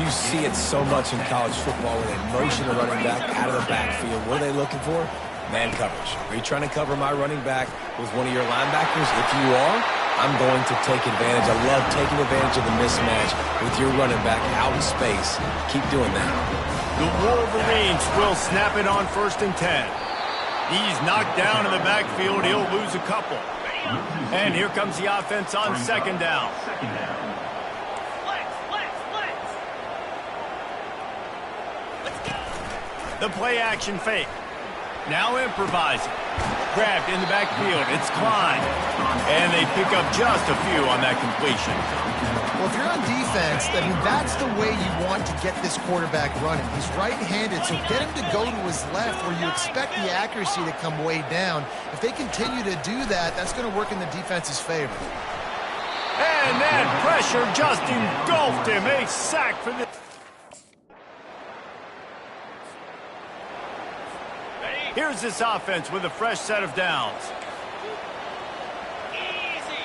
You see it so much in college football when they motion a running back out of the backfield. What are they looking for? Man coverage. Are you trying to cover my running back with one of your linebackers? If you are, I'm going to take advantage. I love taking advantage of the mismatch with your running back out in space. Keep doing that. The Wolverines will snap it on first and 10. He's knocked down in the backfield. He'll lose a couple. And here comes the offense on second down. Flex, flex, flex. Let's go. The play action fake. Now improvising. Grabbed in the backfield. It's Klein. And they pick up just a few on that completion. Well, if you're on defense, I mean, that's the way you want to get this quarterback running. He's right-handed, so get him to go to his left where you expect the accuracy to come way down. If they continue to do that, that's going to work in the defense's favor. And that pressure just engulfed him. A sack for the... Here's this offense with a fresh set of downs. Easy.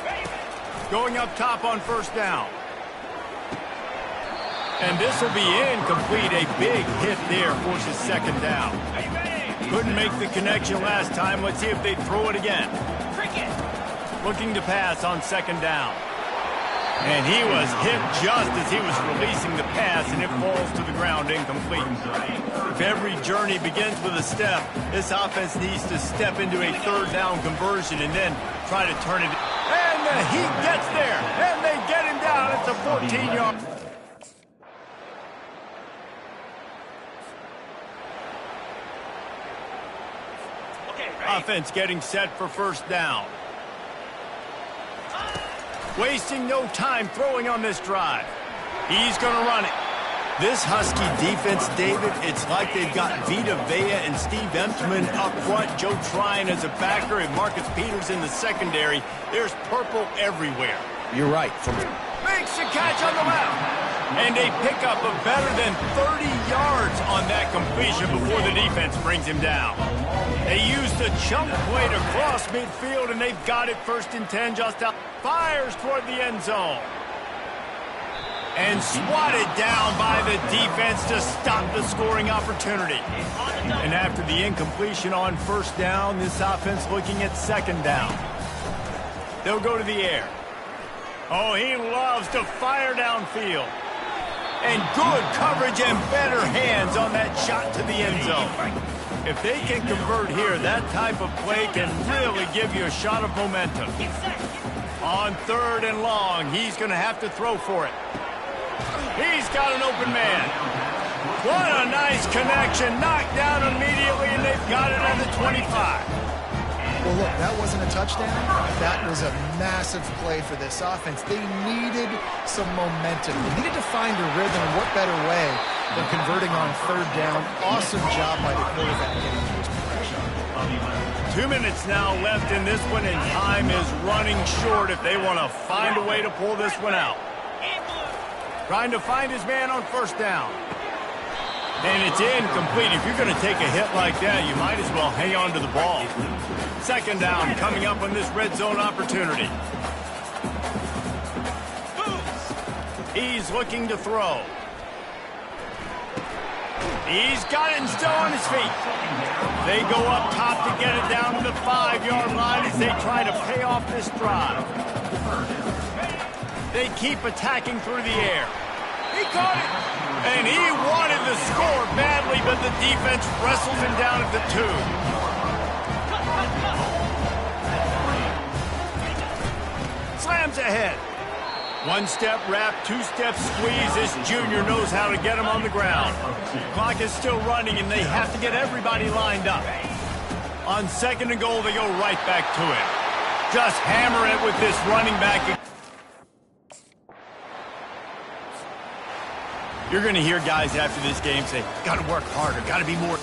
Raven. Going up top on first down. And this will be incomplete. A big hit there forces second down. Are you ready? Couldn't make the connection last time. Let's see if they throw it again. Cricket. Looking to pass on second down. And he was hit just as he was releasing the pass, and it falls to the ground incomplete. If every journey begins with a step, this offense needs to step into a third down conversion and then try to turn it. And the heat gets there, and they get him down. It's a 14-yard. Okay, ready. Offense getting set for first down. Wasting no time throwing on this drive. He's going to run it. This Husky defense, David, it's like they've got Vita Vea and Steve Emtman up front, Joe Tryon as a backer, and Marcus Peters in the secondary. There's purple everywhere. You're right. Makes the catch on the left. And a pickup of better than 30 yards on that completion before the defense brings him down. They used the chunk play to cross midfield, and they've got it first and 10 just out. Fires toward the end zone. And swatted down by the defense to stop the scoring opportunity. And after the incompletion on first down, this offense looking at second down. They'll go to the air. Oh, he loves to fire downfield. And good coverage and better hands on that shot to the end zone. If they can convert here, that type of play can really give you a shot of momentum. On third and long, he's going to have to throw for it. He's got an open man. What a nice connection. Knocked down immediately, and they've got it at the 25. Well, look, that wasn't a touchdown. That was a massive play for this offense. They needed some momentum. They needed to find a rhythm, and what better way than converting on third down. Awesome job by the quarterback getting to his progression. 2 minutes now left in this one, and time is running short if they want to find a way to pull this one out. Trying to find his man on first down. And it's incomplete. If you're going to take a hit like that, you might as well hang on to the ball. Second down coming up on this red zone opportunity. He's looking to throw. He's got it and still on his feet. They go up top to get it down to the 5-yard line as they try to pay off this drive. They keep attacking through the air. He caught it. And he wanted the score badly, but the defense wrestles him down at the 2. Slams ahead. One-step wrap, two-step squeeze. This junior knows how to get him on the ground. Clock is still running, and they have to get everybody lined up. On second and goal, they go right back to it. Just hammer it with this running back. You're going to hear guys after this game say, got to work harder, got to be more.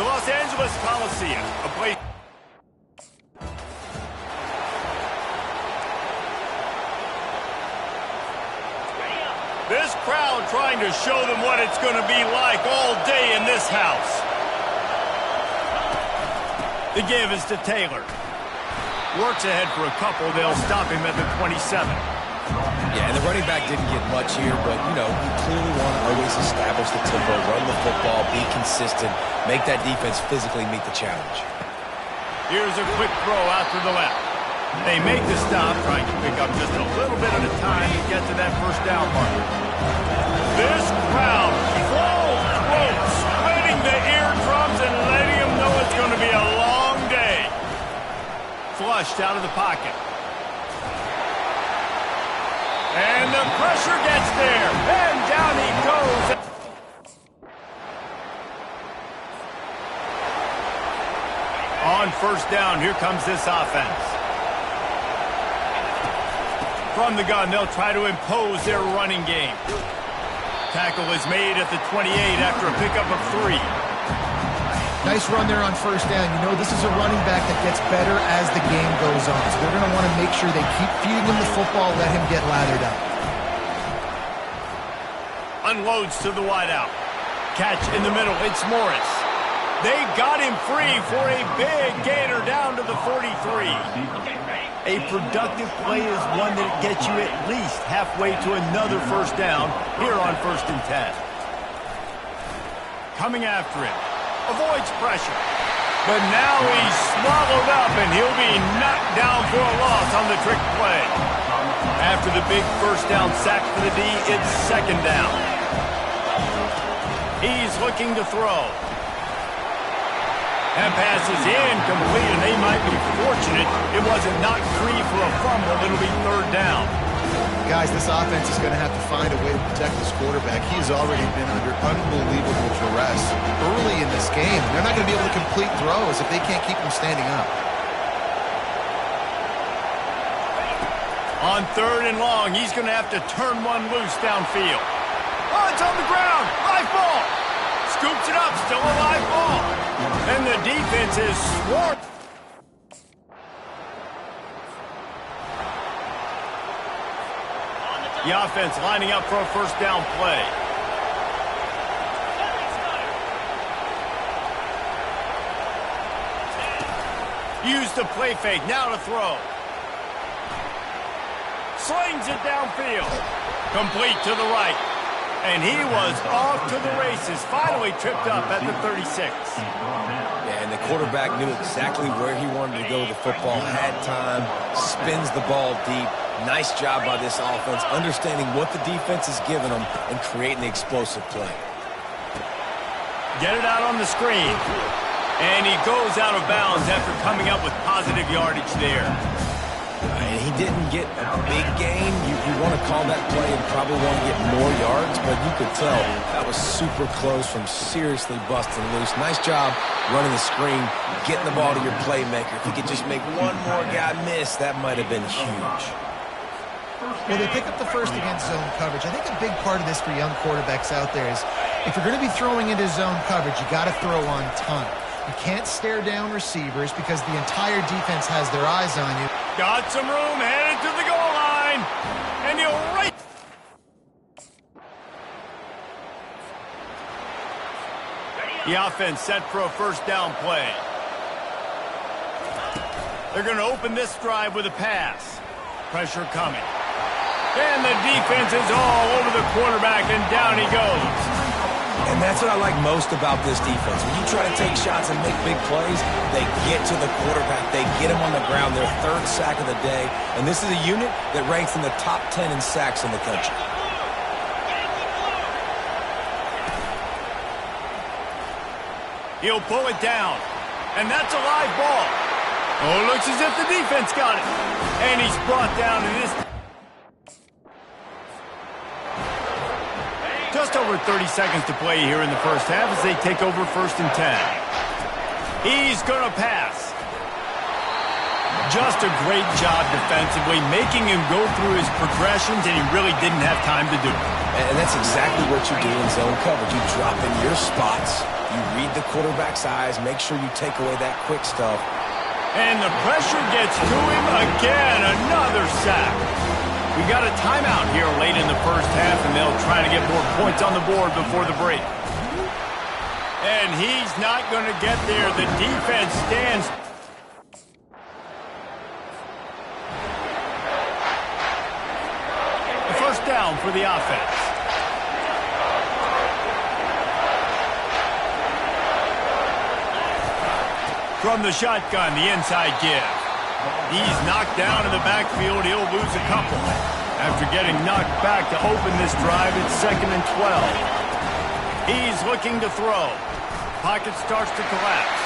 The Los Angeles Coliseum, a place... This crowd trying to show them what it's going to be like all day in this house. The give is to Taylor. Works ahead for a couple. They'll stop him at the 27. Yeah, and the running back didn't get much here, but, you know, you clearly want to always establish the tempo, run the football, be consistent, make that defense physically meet the challenge. Here's a quick throw out to the left. They make the stop, trying to pick up just a little bit at a time to get to that first down marker. This crowd, full throat, splitting the eardrums and letting them know it's going to be a long day. Flushed out of the pocket. And the pressure gets there, and down he goes. On first down, here comes this offense. From the gun, they'll try to impose their running game. Tackle is made at the 28 after a pickup of 3. Nice run there on first down. You know, this is a running back that gets better as the game goes on. So they're going to want to make sure they keep feeding him the football, let him get lathered up. Unloads to the wideout. Catch in the middle. It's Morris. They got him free for a big gainer down to the 43. A productive play is one that gets you at least halfway to another first down here on 1st and 10. Coming after it. Avoids pressure. But now he's swallowed up, and he'll be knocked down for a loss on the trick play. After the big first down sack for the D, it's 2nd down. He's looking to throw. That pass is incomplete, and they might be fortunate it wasn't knocked free for a fumble. It'll be 3rd down. Guys, this offense is going to have to find a way to protect this quarterback. He's already been under unbelievable duress early in this game. They're not going to be able to complete throws if they can't keep him standing up. On 3rd and long, he's going to have to turn one loose downfield. Oh, it's on the ground. Live ball. Scoops it up. Still a live ball. And the defense is swarmed. The offense lining up for a first down play. Use the play fake. Now to throw. Slings it downfield. Complete to the right. And he was off to the races. Finally tripped up at the 36. Yeah, and the quarterback knew exactly where he wanted to go with the football, had time, spins the ball deep. Nice job by this offense, understanding what the defense is giving them and creating the explosive play. Get it out on the screen. And he goes out of bounds after coming up with positive yardage there. And he didn't get a big gain. You want to call that play and probably want to get more yards, but you could tell that was super close from seriously busting loose. Nice job running the screen, getting the ball to your playmaker. If he could just make one more guy miss, that might have been huge. Well, they pick up the first against zone coverage. I think a big part of this for young quarterbacks out there is if you're going to be throwing into zone coverage, you got to throw on time. You can't stare down receivers because the entire defense has their eyes on you. Got some room, headed to the goal line. And he'll right. The offense set for a first down play. They're going to open this drive with a pass. Pressure coming. And the defense is all over the quarterback, and down he goes. And that's what I like most about this defense. When you try to take shots and make big plays, they get to the quarterback. They get him on the ground, their 3rd sack of the day. And this is a unit that ranks in the top 10 in sacks in the country. He'll pull it down. And that's a live ball. Oh, it looks as if the defense got it. And he's brought down in this. Just over 30 seconds to play here in the first half as they take over 1st and 10. He's going to pass. Just a great job defensively, making him go through his progressions, and he really didn't have time to do it. And that's exactly what you do in zone coverage. You drop in your spots, you read the quarterback's eyes, make sure you take away that quick stuff. And the pressure gets to him again. Another sack. We got a timeout here late in the first half, and they'll try to get more points on the board before the break. And he's not going to get there. The defense stands. The first down for the offense. From the shotgun, the inside give. He's knocked down in the backfield. He'll lose a couple. After getting knocked back to open this drive, it's 2nd and 12. He's looking to throw. Pocket starts to collapse.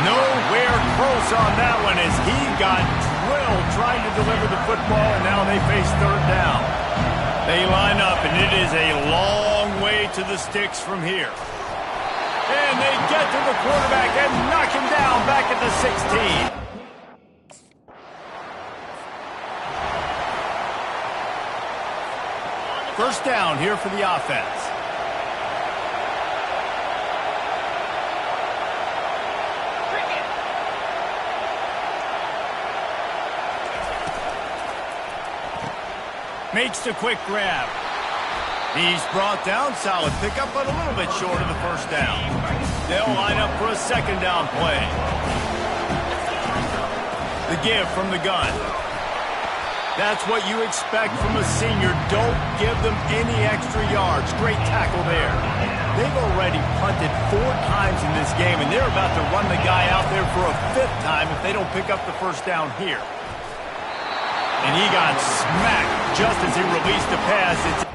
Nowhere close on that one as he got drilled trying to deliver the football, and now they face 3rd down. They line up, and it is a long way to the sticks from here. And they get to the quarterback and knock him down back at the 16. First down here for the offense. Makes the quick grab. He's brought down. Solid pickup, but a little bit short of the first down. They'll line up for a 2nd down play. The give from the gun. That's what you expect from a senior. Don't give them any extra yards. Great tackle there. They've already punted 4 times in this game, and they're about to run the guy out there for a 5th time if they don't pick up the first down here. And he got smacked just as he released the pass. It's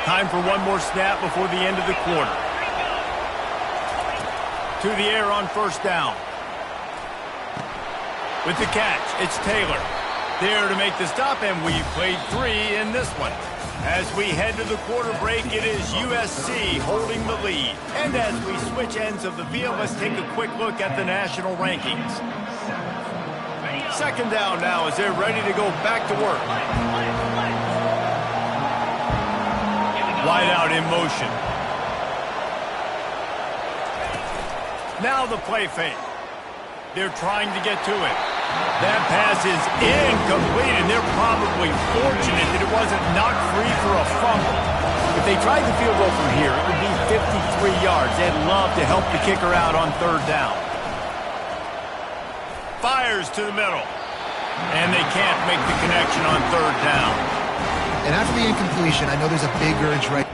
time for one more snap before the end of the quarter. To the air on first down. With the catch, it's Taylor. There to make the stop, and we played 3 in this one. As we head to the quarter break, it is USC holding the lead. And as we switch ends of the field, let's take a quick look at the national rankings. 2nd down now as they're ready to go back to work. Wide out in motion. Now the play fake. They're trying to get to it. That pass is incomplete, and they're probably fortunate that it wasn't knocked free for a fumble. If they tried the field goal from here, it would be 53 yards. They'd love to help the kicker out on 3rd down. Fires to the middle. And they can't make the connection on 3rd down. And after the incompletion, I know there's a big urge right.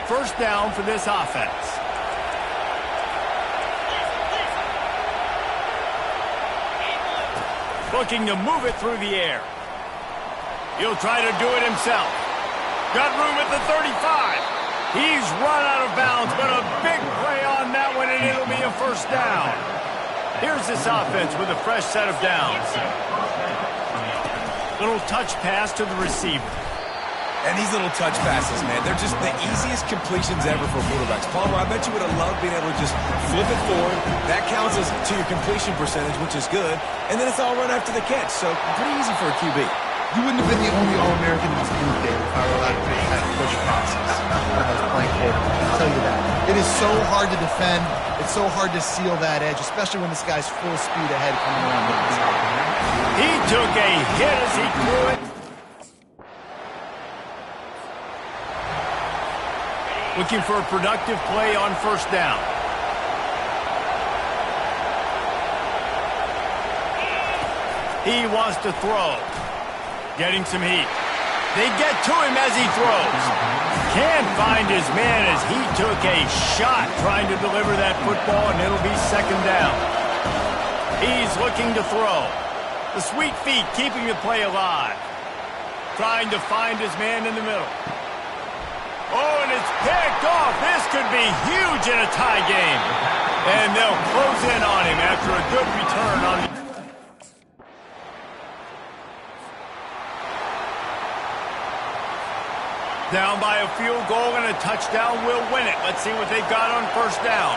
First down for this offense. Looking to move it through the air. He'll try to do it himself. Got room at the 35. He's run out of bounds, but a big play on that one, and it'll be a first down. Here's this offense with a fresh set of downs. Little touch pass to the receiver. And these little touch passes, man, they're just the easiest completions ever for quarterbacks. Palmer, I bet you would have loved being able to just flip it forward. That counts as to your completion percentage, which is good. And then it's all run after the catch, so pretty easy for a QB. You wouldn't have been the only All-American in this booth, Dave, if I were allowed to pick that push passes when I was playing quarterback. I'll tell you that. It is so hard to defend. It's so hard to seal that edge, especially when this guy's full speed ahead coming around the inside. He took a hit as he threw it. Looking for a productive play on first down. He wants to throw. Getting some heat. They get to him as he throws. Can't find his man as he took a shot trying to deliver that football, and it'll be 2nd down. He's looking to throw. The sweet feet keeping the play alive. Trying to find his man in the middle. Oh, and it's picked off. This could be huge in a tie game. And they'll close in on him after a good return on the... Down by a field goal and a touchdown will win it. Let's see what they've got on first down.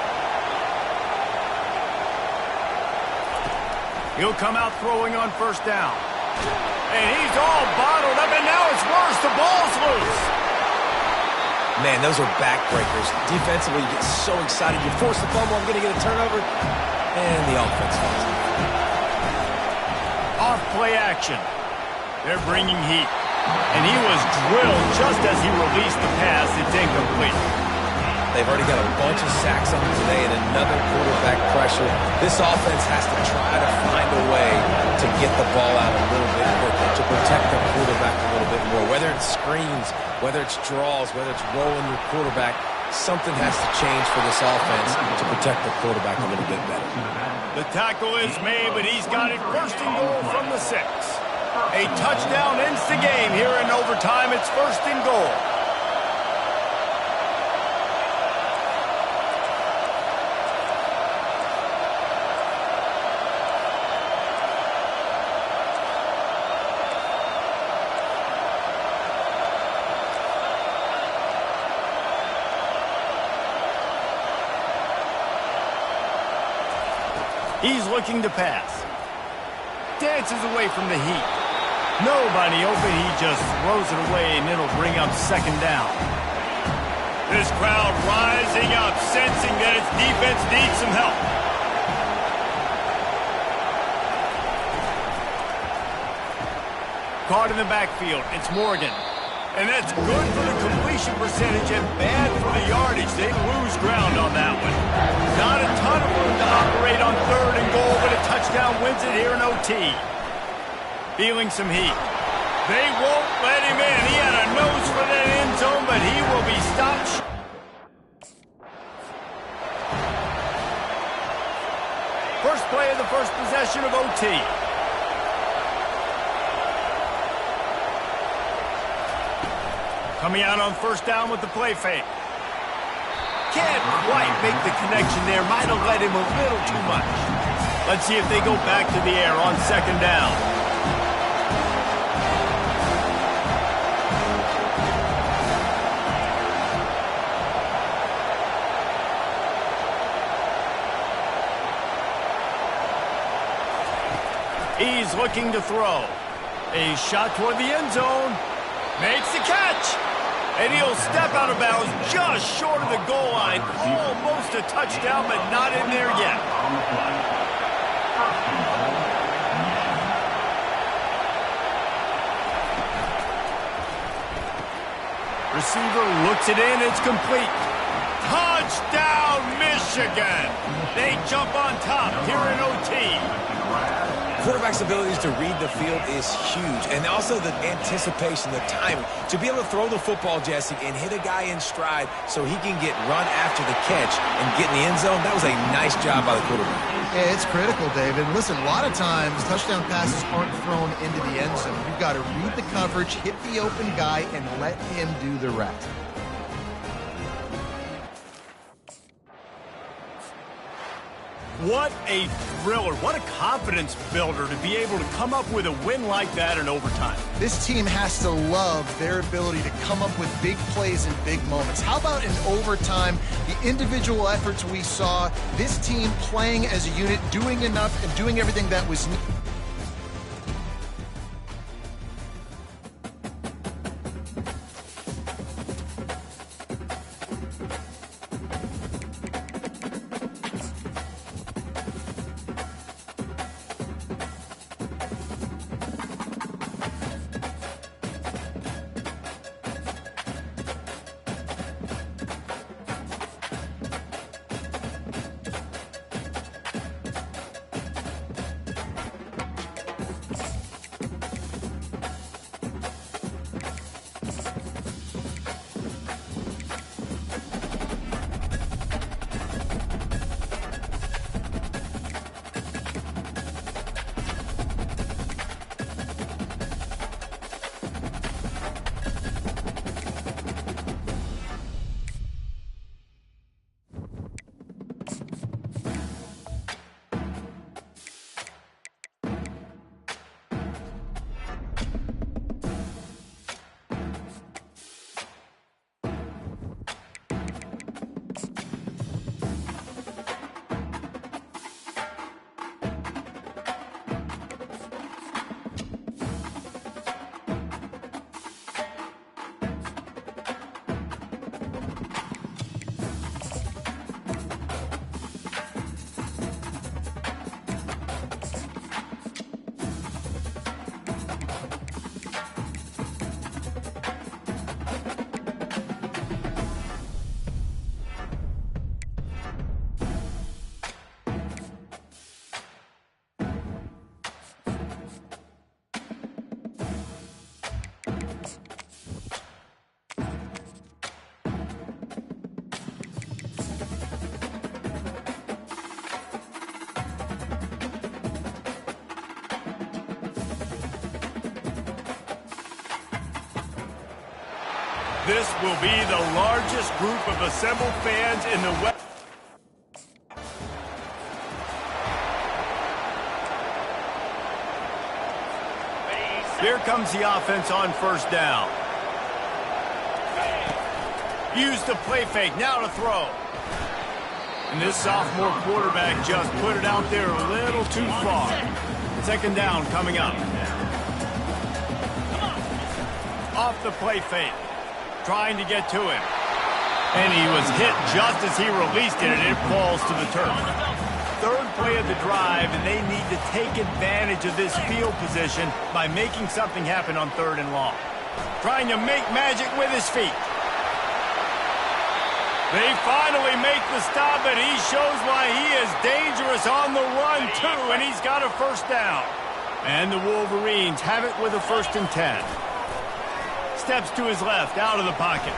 He'll come out throwing on first down. And he's all bottled up, and now it's worse. The ball's loose. Man, those are backbreakers. Defensively, you get so excited. You force the fumble. I'm going to get a turnover. And the offense falls off play action. They're bringing heat. And he was drilled just as he released the pass. It's incomplete. They've already got a bunch of sacks on them today and another quarterback pressure. This offense has to try to find a way to get the ball out a little bit quicker, to protect the quarterback a little bit more. Whether it's screens, whether it's draws, whether it's rolling your quarterback, something has to change for this offense to protect the quarterback a little bit better. The tackle is made, but he's got it first and goal from the 6. A touchdown ends the game here in overtime. It's first and goal. He's looking to pass. Dances away from the heat. Nobody open. He just throws it away, and it'll bring up second down. This crowd rising up, sensing that its defense needs some help. Caught in the backfield. It's Morgan. And that's good for the completion percentage and bad for the yardage. They lose ground on that one. Not a ton of room to operate on third and goal, but a touchdown wins it here in OT. Feeling some heat. They won't let him in. He had a nose for that end zone, but he will be stopped. First play of the first possession of OT. Coming out on first down with the play fake. Can't quite make the connection there. Might have let him a little too much. Let's see if they go back to the air on second down. He's looking to throw. A shot toward the end zone. Makes the catch. And he'll step out of bounds just short of the goal line. Almost a touchdown, but not in there yet. Receiver looks it in. It's complete. Touchdown, Michigan. They jump on top here in OT. Quarterback's abilities to read the field is huge, and also the anticipation, the timing. To be able to throw the football, Jesse, and hit a guy in stride so he can get run after the catch and get in the end zone, that was a nice job by the quarterback. Yeah, it's critical, David. Listen, a lot of times touchdown passes aren't thrown into the end zone. You've got to read the coverage, hit the open guy, and let him do the rest. What a thriller. What a confidence builder to be able to come up with a win like that in overtime. This team has to love their ability to come up with big plays and big moments. How about in overtime, the individual efforts we saw, this team playing as a unit, doing enough and doing everything that was needed. This will be the largest group of assembled fans in the West. Here comes the offense on first down. Use the play fake, now to throw. And this sophomore quarterback just put it out there a little too far. Second down coming up. Off the play fake. Trying to get to him. And he was hit just as he released it, and it falls to the turf. Third play of the drive, and they need to take advantage of this field position by making something happen on 3rd and long. Trying to make magic with his feet. They finally make the stop, but he shows why he is dangerous on the run, too, and he's got a first down. And the Wolverines have it with a 1st and 10. Steps to his left, out of the pocket.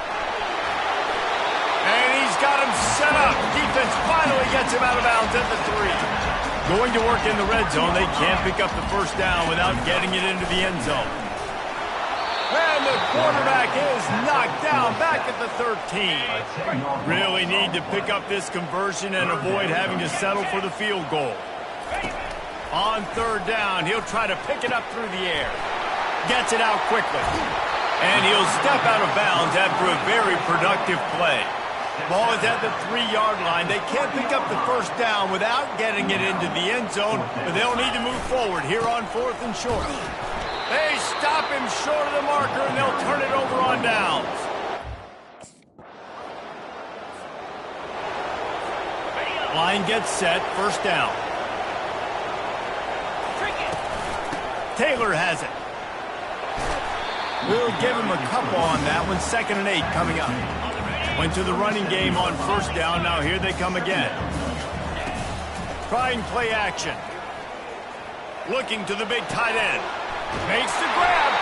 And he's got him set up. Defense finally gets him out of bounds at the 3. Going to work in the red zone. They can't pick up the first down without getting it into the end zone. And the quarterback is knocked down back at the 13. Really need to pick up this conversion and avoid having to settle for the field goal. On 3rd down, he'll try to pick it up through the air. Gets it out quickly. And he'll step out of bounds after a very productive play. Ball is at the 3-yard line. They can't pick up the first down without getting it into the end zone, but they'll need to move forward here on 4th and short. They stop him short of the marker, and they'll turn it over on downs. Line gets set, first down. Taylor has it. We'll give him a couple on that one. 2nd and 8 coming up. Went to the running game on first down. Now here they come again. Trying play action. Looking to the big tight end. Makes the grab.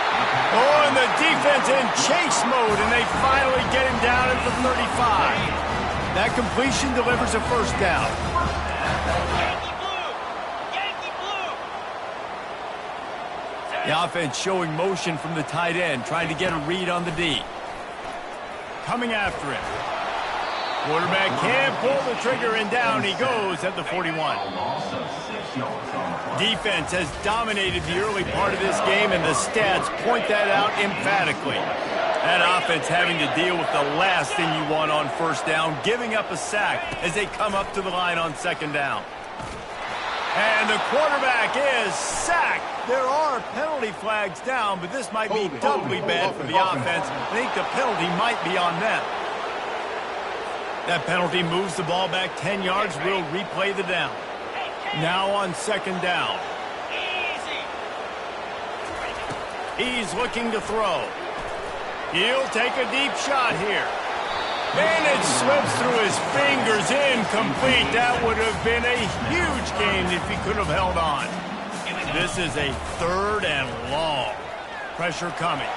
Oh, and the defense in chase mode, and they finally get him down at the 35. That completion delivers a first down. The offense showing motion from the tight end, trying to get a read on the D. Coming after him. Quarterback can't pull the trigger, and down he goes at the 41. Defense has dominated the early part of this game, and the stats point that out emphatically. That offense having to deal with the last thing you want on first down, giving up a sack as they come up to the line on 2nd down. And the quarterback is sacked. There are penalty flags down, but this might be doubly bad for the offense. I think the penalty might be on them. That penalty moves the ball back 10 yards. We'll replay the down. Now on 2nd down. He's looking to throw. He'll take a deep shot here. And it slips through his fingers, incomplete. That would have been a huge gain if he could have held on. This is a 3rd and long. Pressure coming.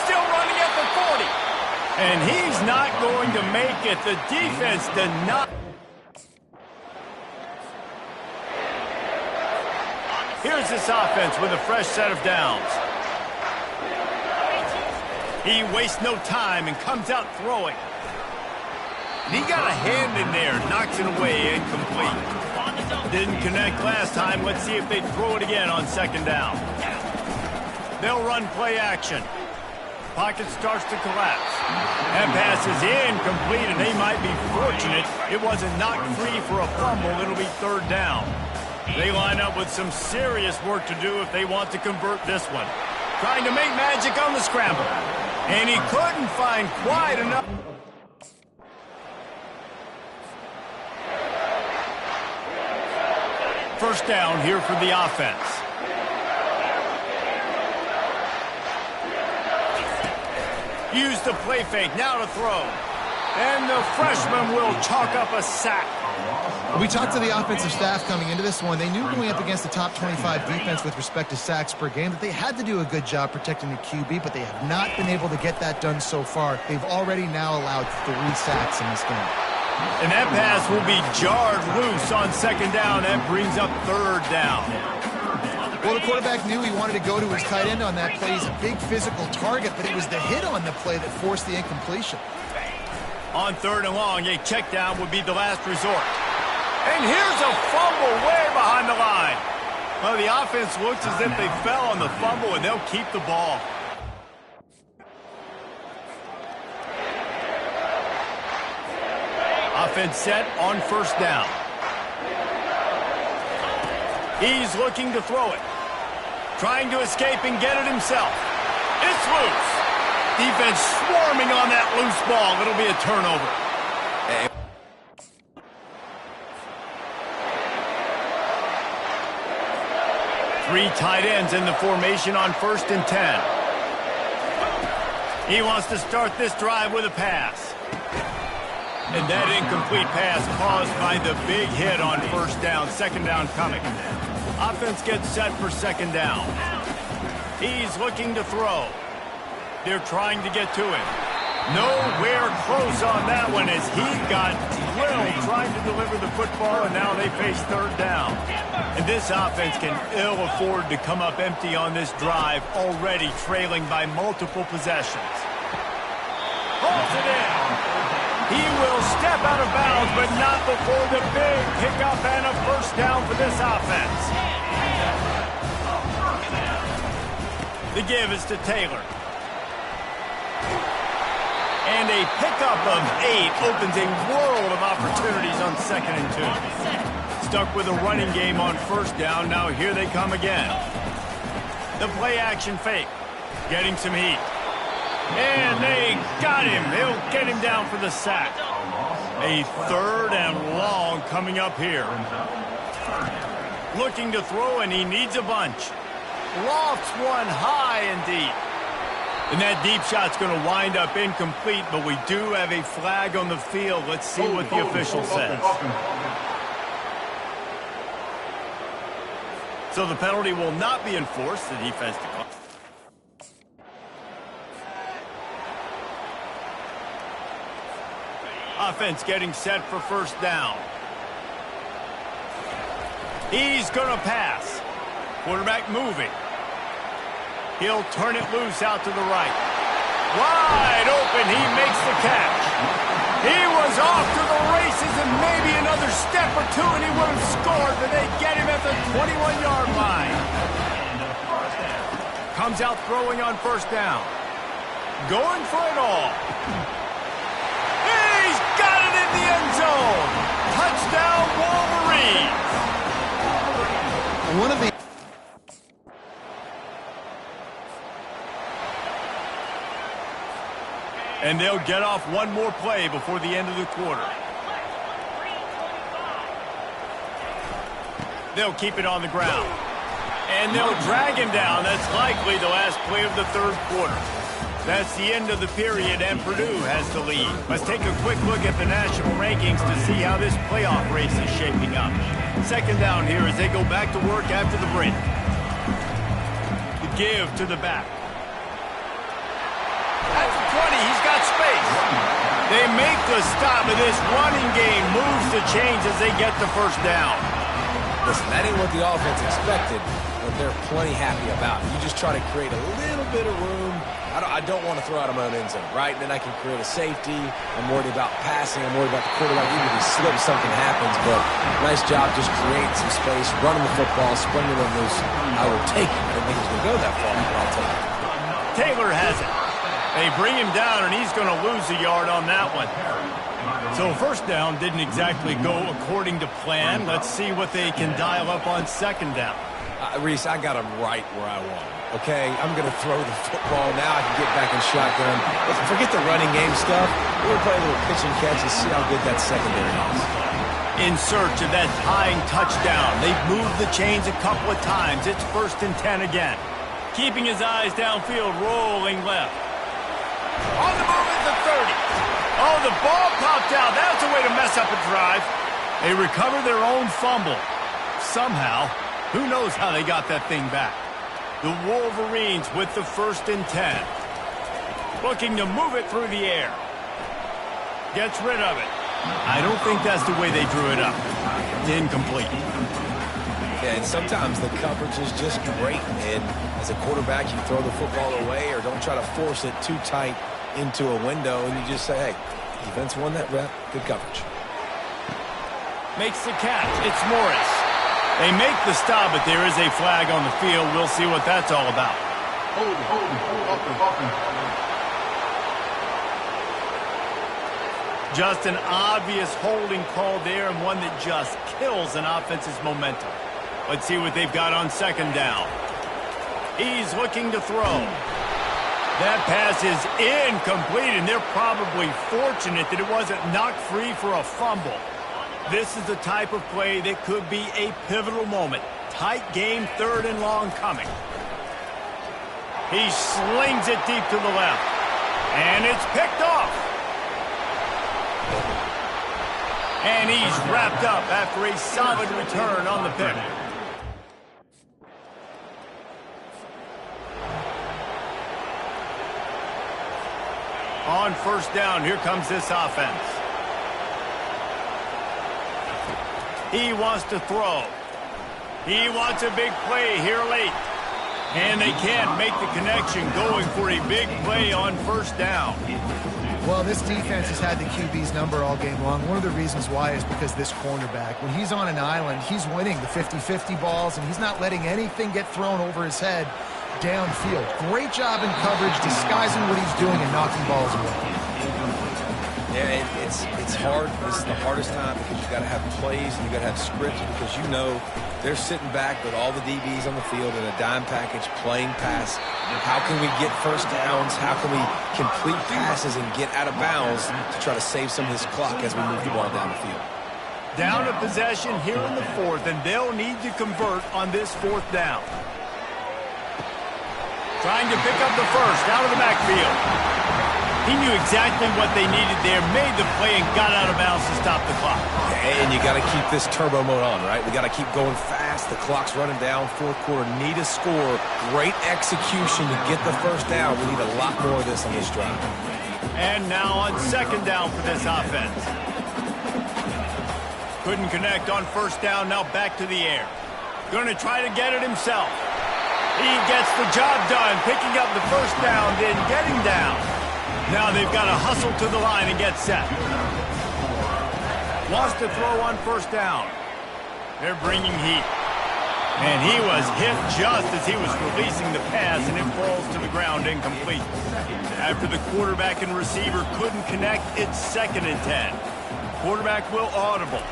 Still running at the 40. And he's not going to make it. The defense did not. Here's this offense with a fresh set of downs. He wastes no time and comes out throwing. And he got a hand in there, knocks it away, incomplete. Didn't connect last time. Let's see if they throw it again on 2nd down. They'll run play action. Pocket starts to collapse. That pass is incomplete, and they might be fortunate it wasn't knocked free for a fumble. It'll be 3rd down. They line up with some serious work to do if they want to convert this one. Trying to make magic on the scramble. And he couldn't find quite enough. First down here for the offense. Use the play fake, now to throw. And the freshman will chalk up a sack. We talked to the offensive staff coming into this one. They knew going up against the top 25 defense with respect to sacks per game that they had to do a good job protecting the QB, but they have not been able to get that done so far. They've already now allowed 3 sacks in this game. And that pass will be jarred loose on 2nd down. That brings up 3rd down. Well, the quarterback knew he wanted to go to his tight end on that play. He's a big physical target, but it was the hit on the play that forced the incompletion. On 3rd and long, a check down would be the last resort. And here's a fumble way behind the line. Well, the offense looks as if they fell on the fumble, and they'll keep the ball. Offense set on 1st down. He's looking to throw it. Trying to escape and get it himself. It's loose. Defense swarming on that loose ball. It'll be a turnover. Three tight ends in the formation on 1st and 10. He wants to start this drive with a pass. And that incomplete pass caused by the big hit on 1st down. 2nd down coming. Offense gets set for 2nd down. He's looking to throw. They're trying to get to him. Nowhere close on that one as he got drilled trying to deliver the football, and now they face 3rd down. And this offense can ill afford to come up empty on this drive, already trailing by multiple possessions. Holds it in. He will step out of bounds, but not before the big pickup and a 1st down for this offense. The give is to Taylor. And a pickup of 8 opens a world of opportunities on 2nd and 2. Stuck with a running game on 1st down. Now here they come again. The play action fake. Getting some heat. And they got him. They'll get him down for the sack. A 3rd and long coming up here. Looking to throw, and he needs a bunch. Lofts one high and deep. And that deep shot's going to wind up incomplete, but we do have a flag on the field. Let's see what the official says. So the penalty will not be enforced. The defense declines. Offense getting set for 1st down. He's going to pass. Quarterback moving. He'll turn it loose out to the right. Wide open, he makes the catch. He was off to the races and maybe another step or two and he would have scored, but they get him at the 21-yard line. Comes out throwing on 1st down. Going for it all. He's got it in the end zone. Touchdown, Wolverines. One of the And they'll get off one more play before the end of the quarter. They'll keep it on the ground. And they'll drag him down. That's likely the last play of the 3rd quarter. That's the end of the period, and Purdue has the lead. Let's take a quick look at the national rankings to see how this playoff race is shaping up. 2nd down here as they go back to work after the break. The give to the back. At the 20, he's got space. They make the stop, and this running game moves the chains as they get the 1st down. Listen, that ain't what the offense expected, but they're plenty happy about it. You just try to create a little bit of room. I don't want to throw out of my own end zone, right? And then I can create a safety. I'm worried about passing. I'm worried about the quarterback. Even if he slips, something happens. But nice job just creating some space, running the football, springing on loose. I will take it. I didn't think he was going to go that far, but I'll take it. Taylor has it. They bring him down, and he's going to lose a yard on that one. So 1st down didn't exactly go according to plan. Let's see what they can dial up on 2nd down. Reese, I got him right where I want him. Okay, I'm going to throw the football. Now I can get back in shotgun. Forget the running game stuff. We're going to play a little pitch and catch and see how good that secondary is. In search of that tying touchdown. They've moved the chains a couple of times. It's 1st and 10 again. Keeping his eyes downfield, rolling left. On the move at the 30. Oh, the ball popped out. That's a way to mess up a drive. They recover their own fumble. Somehow, who knows how they got that thing back. The Wolverines with the 1st and 10. Looking to move it through the air. Gets rid of it. I don't think that's the way they drew it up. Incomplete. Yeah, and sometimes the coverage is just great, and as a quarterback, you throw the football away or don't try to force it too tight into a window, and you just say, hey, defense won that rep, good coverage. Makes the catch. It's Morris. They make the stop, but there is a flag on the field. We'll see what that's all about. Just an obvious holding call there, and one that just kills an offense's momentum. Let's see what they've got on second down. He's looking to throw. That pass is incomplete, and they're probably fortunate that it wasn't knocked free for a fumble. This is the type of play that could be a pivotal moment. Tight game, 3rd and long coming. He slings it deep to the left, and it's picked off. And he's wrapped up after a solid return on the pick. On first down, here comes this offense. He wants to throw. He wants a big play here late. And they can't make the connection, going for a big play on first down. Well, this defense has had the QB's number all game long. One of the reasons why is because this cornerback, when he's on an island, he's winning the 50-50 balls, and he's not letting anything get thrown over his head downfield. Great job in coverage, disguising what he's doing and knocking balls away. Yeah, it's hard. This is the hardest time because you've got to have plays and you've got to have scripts, because you know they're sitting back with all the DBs on the field in a dime package playing pass. How can we get first downs? How can we complete passes and get out of bounds to try to save some of this clock as we move the ball down the field? Down a possession here in the 4th, and they'll need to convert on this 4th down. Trying to pick up the first out of the backfield. He knew exactly what they needed there, made the play, and got out of bounds to stop the clock. And you got to keep this turbo mode on, right? We got to keep going fast. The clock's running down. 4th quarter, need a score. Great execution to get the first down. We need a lot more of this on this drive. And now on second down for this offense. Couldn't connect on first down. Now back to the air. Going to try to get it himself. He gets the job done, picking up the first down, then getting down. Now they've got to hustle to the line and get set. Wants to throw on first down. They're bringing heat. And he was hit just as he was releasing the pass, and it falls to the ground incomplete. After the quarterback and receiver couldn't connect, it's 2nd and 10. Quarterback will audible.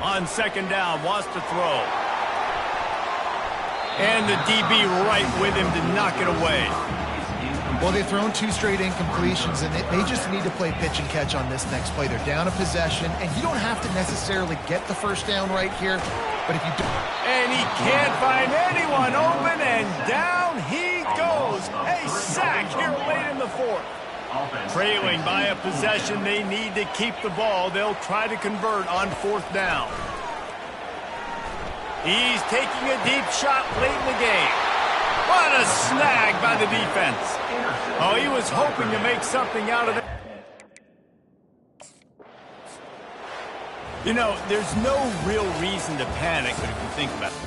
On second down, wants to throw. And the DB right with him to knock it away. Well, they've thrown 2 straight incompletions, and they just need to play pitch and catch on this next play. They're down a possession, and you don't have to necessarily get the first down right here, but if you do... And he can't find anyone open, and down he goes. A sack here late in the 4th. Trailing by a possession, they need to keep the ball. They'll try to convert on 4th down. He's taking a deep shot late in the game. What a snag by the defense. Oh, he was hoping to make something out of it. You know, there's no real reason to panic, but if you think about it.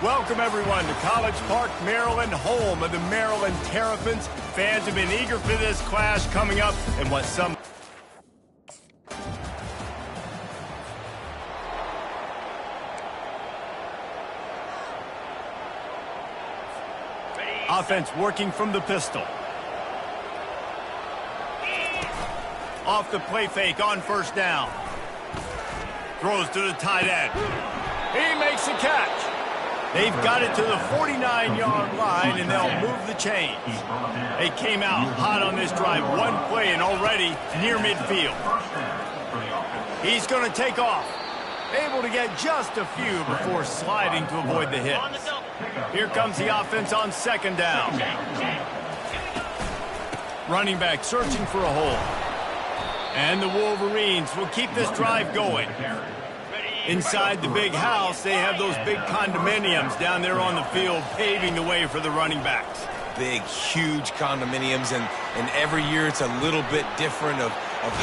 Welcome, everyone, to College Park, Maryland, home of the Maryland Terrapins. Fans have been eager for this clash coming up and what some... Offense working from the pistol. Off the play fake on first down. Throws to the tight end. He makes the catch. They've got it to the 49-yard line, and they'll move the chains. They came out hot on this drive. One play and already near midfield. He's going to take off. Able to get just a few before sliding to avoid the hits. Here comes the offense on second down. Running back searching for a hole. And the Wolverines will keep this drive going. Inside the big house, they have those big condominiums down there on the field, paving the way for the running backs. Big, huge condominiums, and every year it's a little bit different of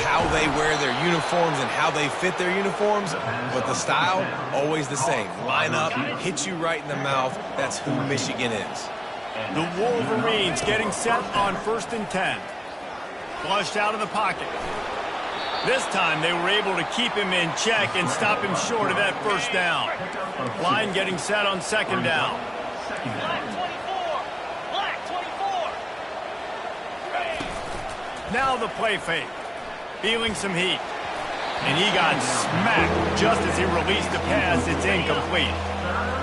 how they wear their uniforms and how they fit their uniforms, but the style, always the same. Line up, hit you right in the mouth. That's who Michigan is. The Wolverines getting set on 1st and 10. Flushed out of the pocket. This time they were able to keep him in check and stop him short of that first down. Line getting set on second down. Black 24. Now the play fake. Feeling some heat. And he got smacked just as he released the pass. It's incomplete.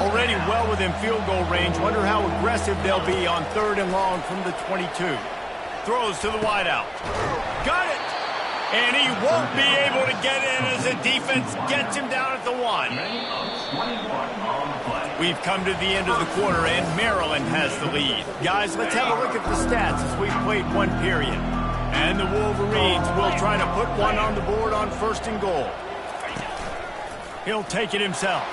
Already well within field goal range. Wonder how aggressive they'll be on 3rd and long from the 22. Throws to the wideout. Got it! And he won't be able to get in as the defense gets him down at the 1. We've come to the end of the quarter, and Maryland has the lead. Guys, let's have a look at the stats as we've played one period. And the Wolverines will try to put one on the board on 1st and goal. He'll take it himself.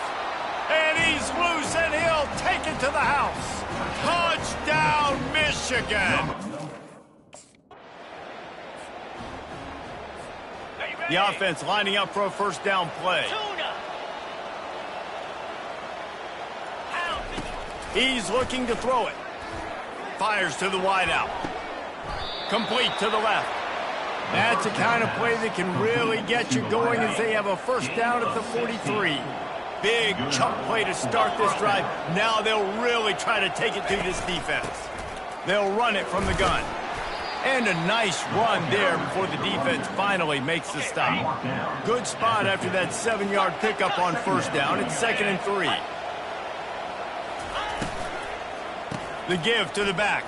And he's loose, and he'll take it to the house. Touchdown, Michigan! The offense lining up for a first down play. He's looking to throw it. Fires to the wideout. Complete to the left. That's a kind of play that can really get you going as they have a first down at the 43. Big chunk play to start this drive. Now they'll really try to take it to this defense. They'll run it from the gun. And a nice run there before the defense finally makes the stop. Good spot after that 7-yard pickup on first down. It's 2nd and 3. The give to the back.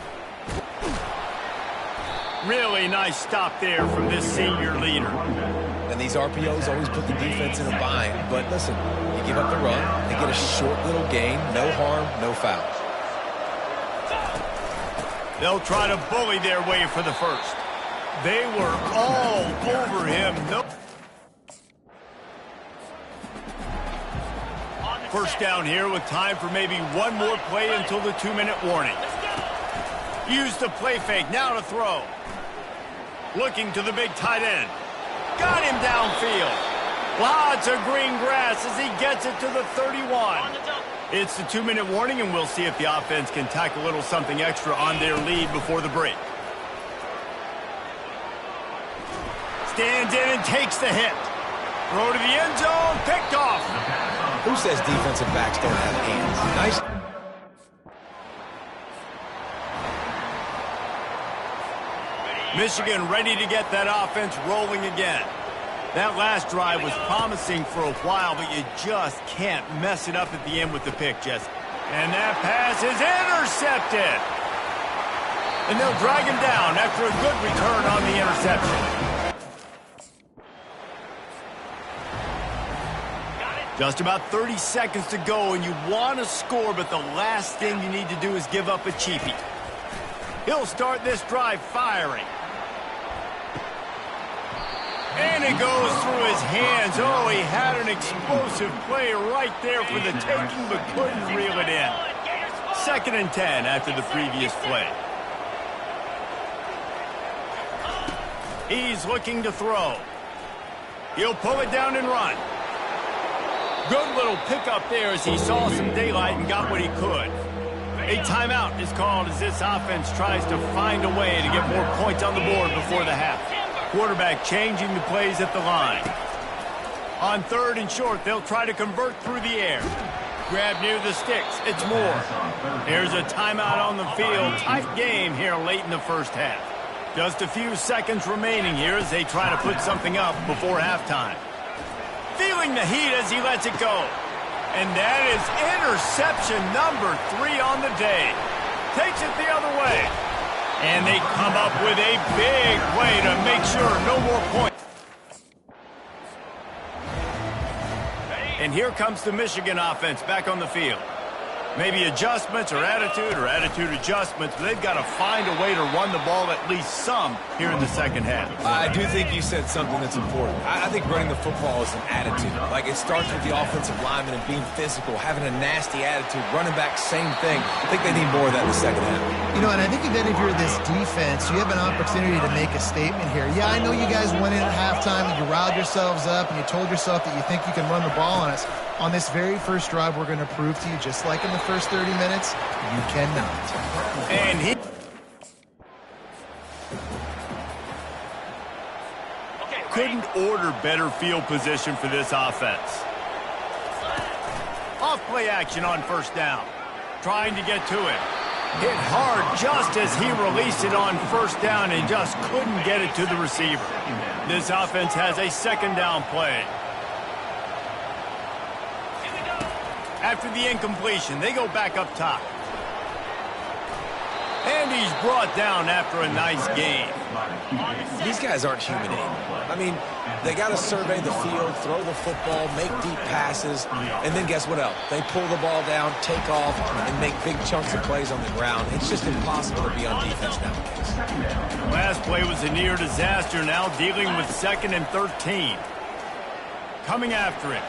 Really nice stop there from this senior leader. And these RPOs always put the defense in a bind. But listen, you give up the run, they get a short little gain, no harm, no foul. They'll try to bully their way for the first. They were all over him. Nope. First down here with time for maybe one more play until the 2-minute warning. Use the play fake, now to throw. Looking to the big tight end. Got him downfield. Lots of green grass as he gets it to the 31. It's the 2-minute warning, and we'll see if the offense can tack a little something extra on their lead before the break. Stands in and takes the hit. Throw to the end zone, picked off. Who says defensive backs don't have hands? Nice. Michigan ready to get that offense rolling again. That last drive was promising for a while, but you just can't mess it up at the end with the pick, Jesse. And that pass is intercepted. And they'll drag him down after a good return on the interception. Just about 30 seconds to go, and you want to score, but the last thing you need to do is give up a cheapie. He'll start this drive firing. And it goes through his hands. Oh, he had an explosive play right there for the taking, but couldn't reel it in. 2nd and 10 after the previous play. He's looking to throw. He'll pull it down and run. Good little pickup there as he saw some daylight and got what he could. A timeout is called as this offense tries to find a way to get more points on the board before the half. Quarterback changing the plays at the line. On 3rd and short, they'll try to convert through the air. Grab near the sticks. It's Moore. Here's a timeout on the field. Tight game here late in the first half. Just a few seconds remaining here as they try to put something up before halftime. Feeling the heat as he lets it go. And that is interception number 3 on the day. Takes it the other way. And they come up with a big play to make sure no more points. And here comes the Michigan offense back on the field. Maybe adjustments or attitude adjustments, but they've got to find a way to run the ball at least some here in the second half. I do think you said something that's important. I think running the football is an attitude. Like, it starts with the offensive lineman and being physical, having a nasty attitude. Running back, same thing. I think they need more of that in the second half. You know, and I think if you're this defense, you have an opportunity to make a statement here. Yeah, I know you guys went in at halftime and you riled yourselves up and you told yourself that you think you can run the ball on us. On this very first drive, we're going to prove to you, just like in the first 30 minutes, you cannot. And he... couldn't order better field position for this offense. Off play action on 1st down. Trying to get to it. Hit hard just as he released it on 1st down and just couldn't get it to the receiver. This offense has a 2nd down play. After the incompletion, they go back up top. And he's brought down after a nice gain. These guys aren't human anymore. I mean, they got to survey the field, throw the football, make deep passes, and then guess what else? They pull the ball down, take off, and make big chunks of plays on the ground. It's just impossible to be on defense nowadays. Last play was a near disaster, now dealing with 2nd and 13. Coming after it.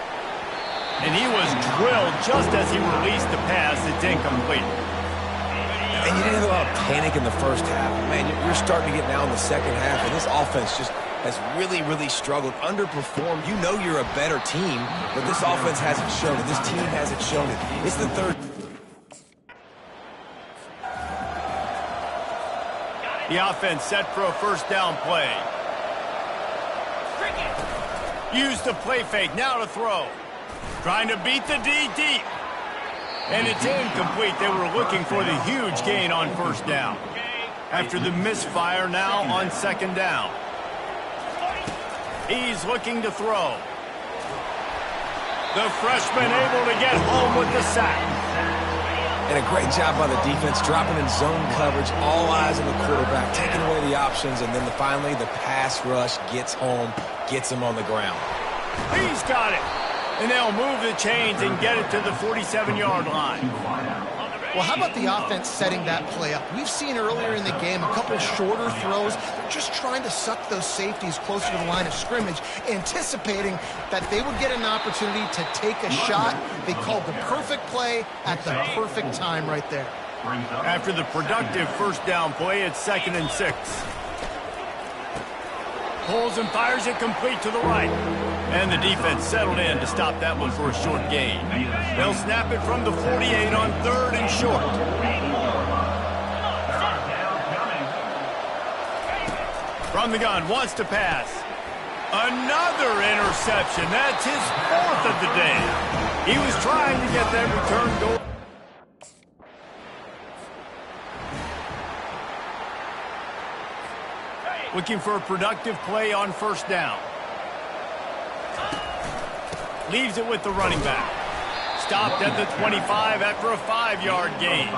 And he was drilled just as he released the pass. It's incomplete. And you didn't have a lot of panic in the first half. Man, you're starting to get now in the second half, and this offense just has really, really struggled, underperformed. You know you're a better team, but this offense hasn't shown it. This team hasn't shown it. It's the 3rd. The offense set for a 1st down play. Use the play fake, now to throw. Trying to beat the D deep. And it's incomplete. They were looking for the huge gain on 1st down. After the misfire, now on 2nd down. He's looking to throw. The freshman able to get home with the sack. And a great job by the defense, dropping in zone coverage, all eyes on the quarterback, taking away the options, and then finally the pass rush gets home, gets him on the ground. He's got it. And they'll move the chains and get it to the 47-yard line. Well, how about the offense setting that play up? We've seen earlier in the game a couple shorter throws. They're just trying to suck those safeties closer to the line of scrimmage, anticipating that they would get an opportunity to take a shot. They called the perfect play at the perfect time right there. After the productive 1st down play, it's 2nd and 6. Pulls and fires it complete to the right. And the defense settled in to stop that one for a short gain. They'll snap it from the 48 on 3rd and short. From the gun, wants to pass. Another interception. That's his 4th of the day. He was trying to get that return goal. Looking for a productive play on 1st down. Leaves it with the running back. Stopped at the 25 after a 5-yard gain.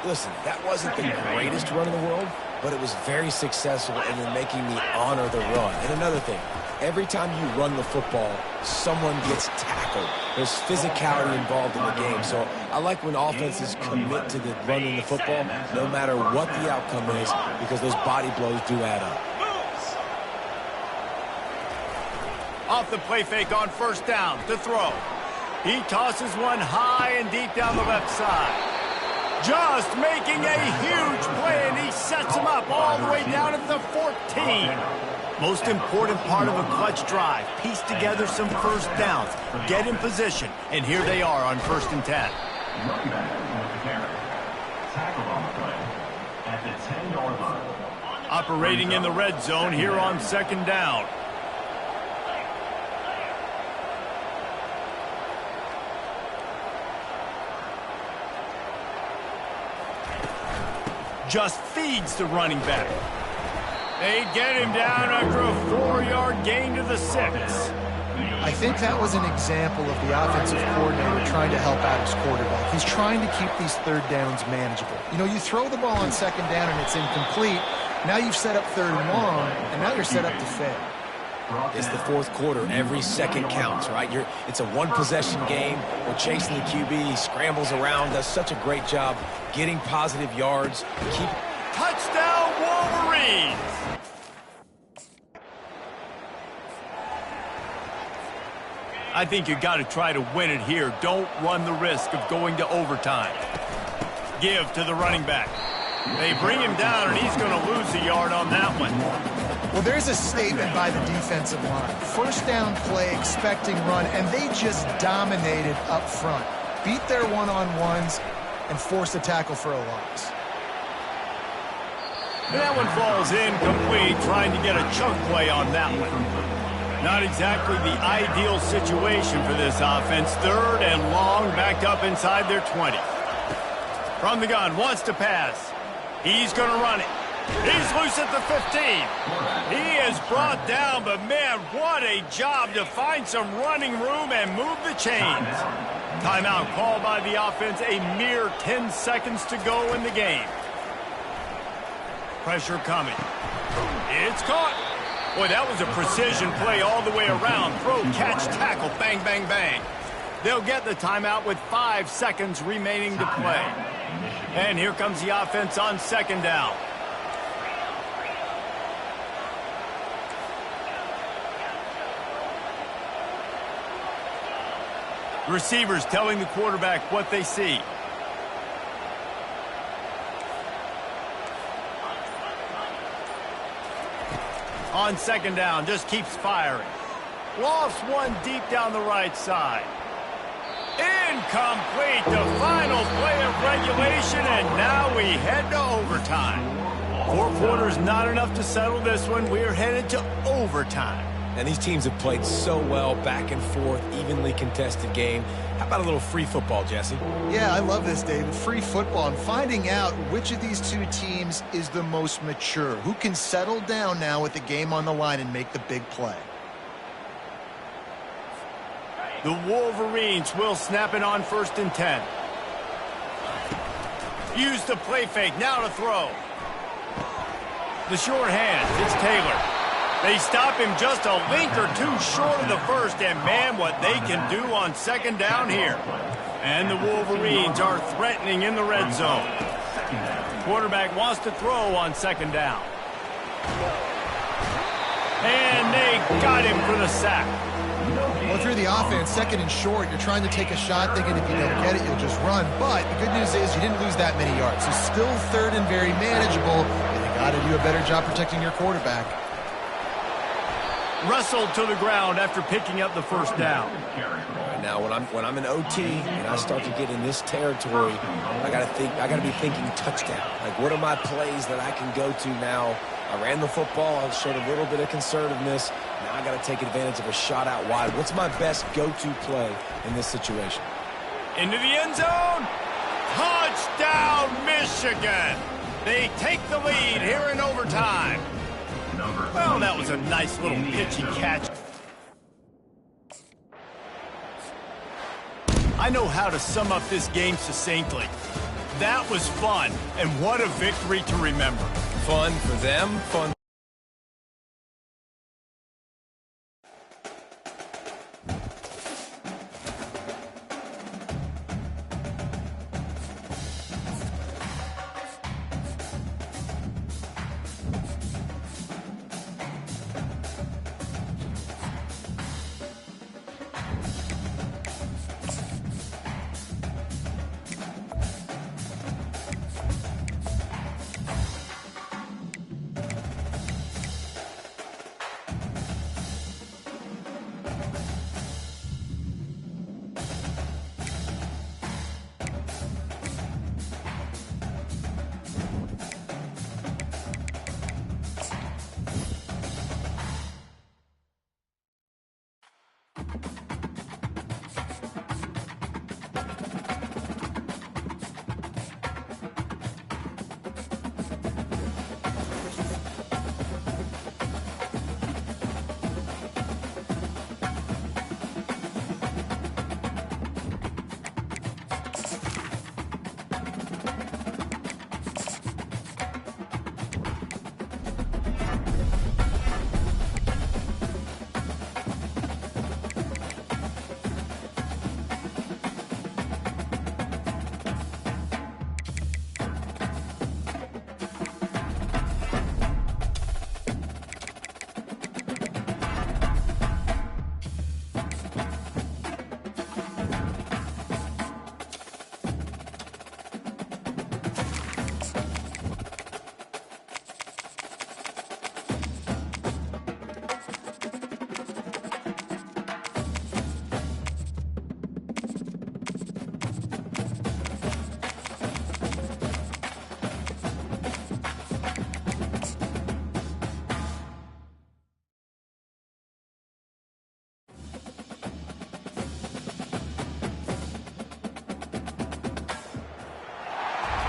Listen, that wasn't the greatest run in the world, but it was very successful in making me honor the run. And another thing, every time you run the football, someone gets tackled. There's physicality involved in the game. So I like when offenses commit to the running the football, no matter what the outcome is, because those body blows do add up. Off the play fake on 1st down to throw. He tosses one high and deep down the left side. Just making a huge play, and he sets him up all the way down at the 14. Most important part of a clutch drive. Piece together some first downs. Get in position. And here they are on 1st and 10. Running back with the carry. Tackle on the play at the 10-yard line. Operating in the red zone here on 2nd down. Just feeds the running back. They get him down after a 4-yard gain to the 6. I think that was an example of the offensive coordinator trying to help out his quarterback. He's trying to keep these 3rd downs manageable. You know, you throw the ball on 2nd down and it's incomplete. Now you've set up 3rd and long, and now you're set up to fail. It's the 4th quarter. Every second counts, right? It's a one-possession game. We're chasing the QB. He scrambles around, does such a great job getting positive yards. Touchdown, Wolverines! I think you got to try to win it here. Don't run the risk of going to overtime. Give to the running back. They bring him down, and he's going to lose a yard on that one. Well, there's a statement by the defensive line. 1st down play, expecting run, and they just dominated up front. Beat their one-on-ones and forced a tackle for a loss. That one falls incomplete, trying to get a chunk play on that one. Not exactly the ideal situation for this offense. 3rd and long, backed up inside their 20. From the gun, wants to pass. He's going to run it. He's loose at the 15. He is brought down, but man, what a job to find some running room and move the chains. Timeout called by the offense, a mere 10 seconds to go in the game. Pressure coming. It's caught. Boy, that was a precision play all the way around. Throw, catch, tackle, bang, bang, bang. They'll get the timeout with 5 seconds remaining to play. And here comes the offense on 2nd down. Receivers telling the quarterback what they see. On 2nd down, just keeps firing. Lofts one deep down the right side. Incomplete, the final play of regulation, and now we head to overtime. 4 quarters not enough to settle this one. We're headed to overtime. And these teams have played so well, back and forth, evenly contested game. How about a little free football, Jesse? Yeah, I love this, David. Free football and finding out which of these 2 teams is the most mature, who can settle down now with the game on the line and make the big play. The Wolverines will snap it on 1st and 10. Use the play fake, now to throw. The short hand, it's Taylor. They stop him just a length or 2 short of the 1st, and man, what they can do on 2nd down here. And the Wolverines are threatening in the red zone. Quarterback wants to throw on 2nd down. And they got him for the sack. Well, if you're the offense, 2nd and short, you're trying to take a shot thinking if you don't get it, you'll just run. But the good news is you didn't lose that many yards. So still 3rd and very manageable. And you got to do a better job protecting your quarterback. Wrestled to the ground after picking up the 1st down. Now, when I'm in OT and I start to get in this territory, I gotta be thinking touchdown. Like, what are my plays that I can go to now? I ran the football. I showed a little bit of conservativeness. Now I got to take advantage of a shot out wide. What's my best go-to play in this situation? Into the end zone. Touchdown, Michigan. They take the lead here in overtime. Well, that was a nice little pitchy catch. I know how to sum up this game succinctly. That was fun, and what a victory to remember. Fun for them, fun.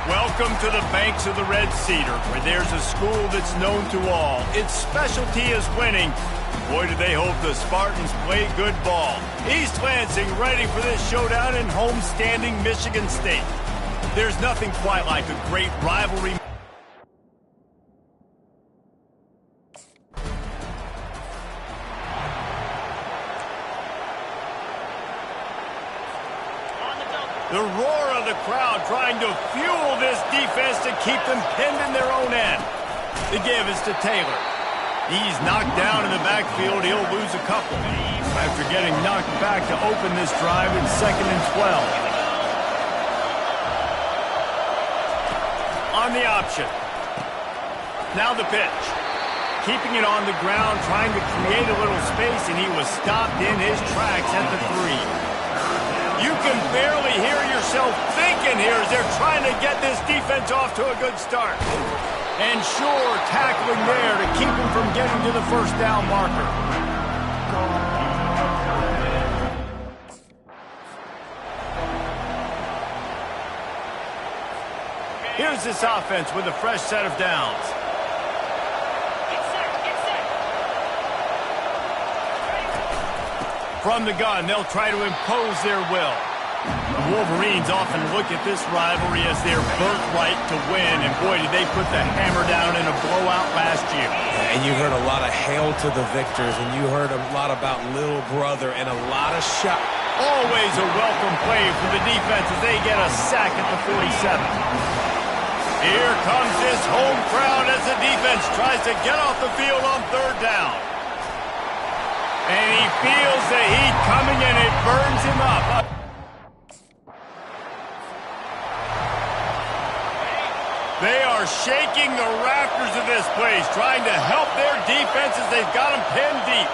Welcome to the banks of the Red Cedar, where there's a school that's known to all. Its specialty is winning. Boy, do they hope the Spartans play good ball. East Lansing ready for this showdown in homestanding Michigan State. There's nothing quite like a great rivalry. The roar of the crowd trying to fuel this defense to keep them pinned in their own end. The give is to Taylor. He's knocked down in the backfield. He'll lose a couple after getting knocked back to open this drive in 2nd and 12. On the option. Now the pitch. Keeping it on the ground, trying to create a little space, and he was stopped in his tracks at the 3. You can barely hear yourself thinking here as they're trying to get this defense off to a good start. And sure, tackling there to keep him from getting to the first down marker. Here's this offense with a fresh set of downs. From the gun, they'll try to impose their will. The Wolverines often look at this rivalry as their birthright to win, and boy, did they put the hammer down in a blowout last year. Yeah, and you heard a lot of hail to the victors, and you heard a lot about little brother and a lot of shot. Always a welcome play for the defense as they get a sack at the 47. Here comes this home crowd as the defense tries to get off the field on 3rd down. And he feels the heat coming and it burns him up. They are shaking the rafters of this place, trying to help their defense as they've got them pinned deep.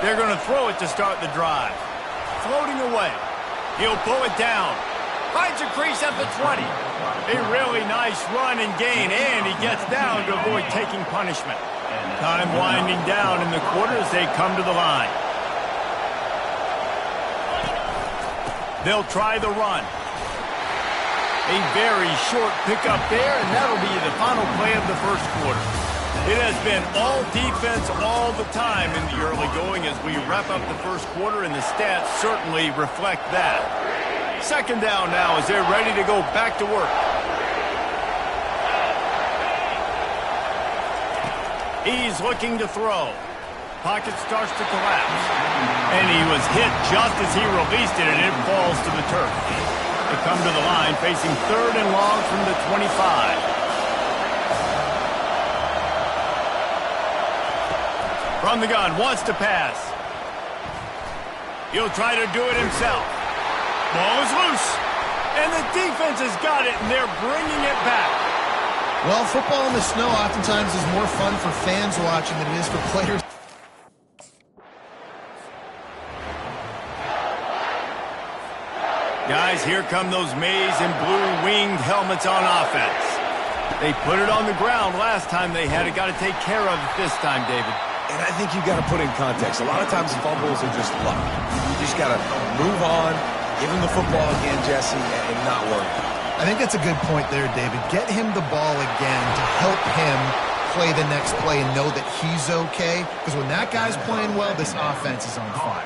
They're going to throw it to start the drive. Floating away. He'll pull it down. Finds a crease at the 20. A really nice run and gain, and he gets down to avoid taking punishment. Time winding down in the quarter as they come to the line. They'll try the run. A very short pickup there, and that'll be the final play of the first quarter. It has been all defense all the time in the early going as we wrap up the first quarter, and the stats certainly reflect that. 2nd down now as they're ready to go back to work. He's looking to throw. Pocket starts to collapse. And he was hit just as he released it, and it falls to the turf. They come to the line facing 3rd and long from the 25. From the gun, wants to pass. He'll try to do it himself. Ball is loose. And the defense has got it, and they're bringing it back. Well, football in the snow oftentimes is more fun for fans watching than it is for players. Guys, here come those maize and blue winged helmets on offense. They put it on the ground last time they had it. Got to take care of it this time, David. And I think you got to put in context. A lot of times fumbles are just luck. You just got to move on, give him the football again, Jesse, and not worry. I think that's a good point there, David. Get him the ball again to help him play the next play and know that he's okay. Because when that guy's playing well, this offense is on fire.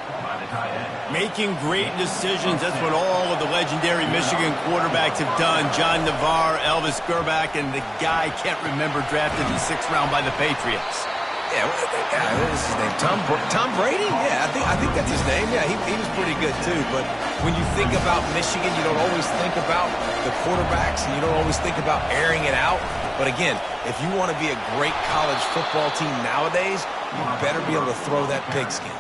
Making great decisions. That's what all of the legendary Michigan quarterbacks have done. John Navarre, Elvis Grbac, and the guy can't remember drafted in the 6th round by the Patriots. Yeah, what is his name? Tom Brady? Yeah, I think that's his name. Yeah, he was pretty good too. But when you think about Michigan, you don't always think about the quarterbacks, and you don't always think about airing it out. But again, if you want to be a great college football team nowadays, you better be able to throw that pigskin.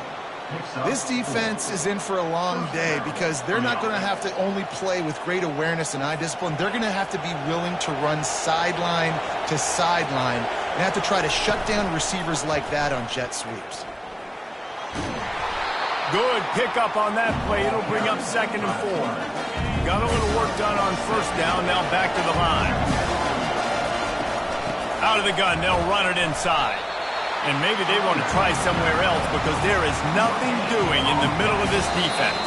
This defense is in for a long day because they're not going to have to only play with great awareness and eye discipline. They're going to have to be willing to run sideline to sideline and have to try to shut down receivers like that on jet sweeps. Good pickup on that play. It'll bring up 2nd and 4. Got a little work done on 1st down. Now back to the line. Out of the gun. They'll run it inside. And maybe they want to try somewhere else because there is nothing doing in the middle of this defense.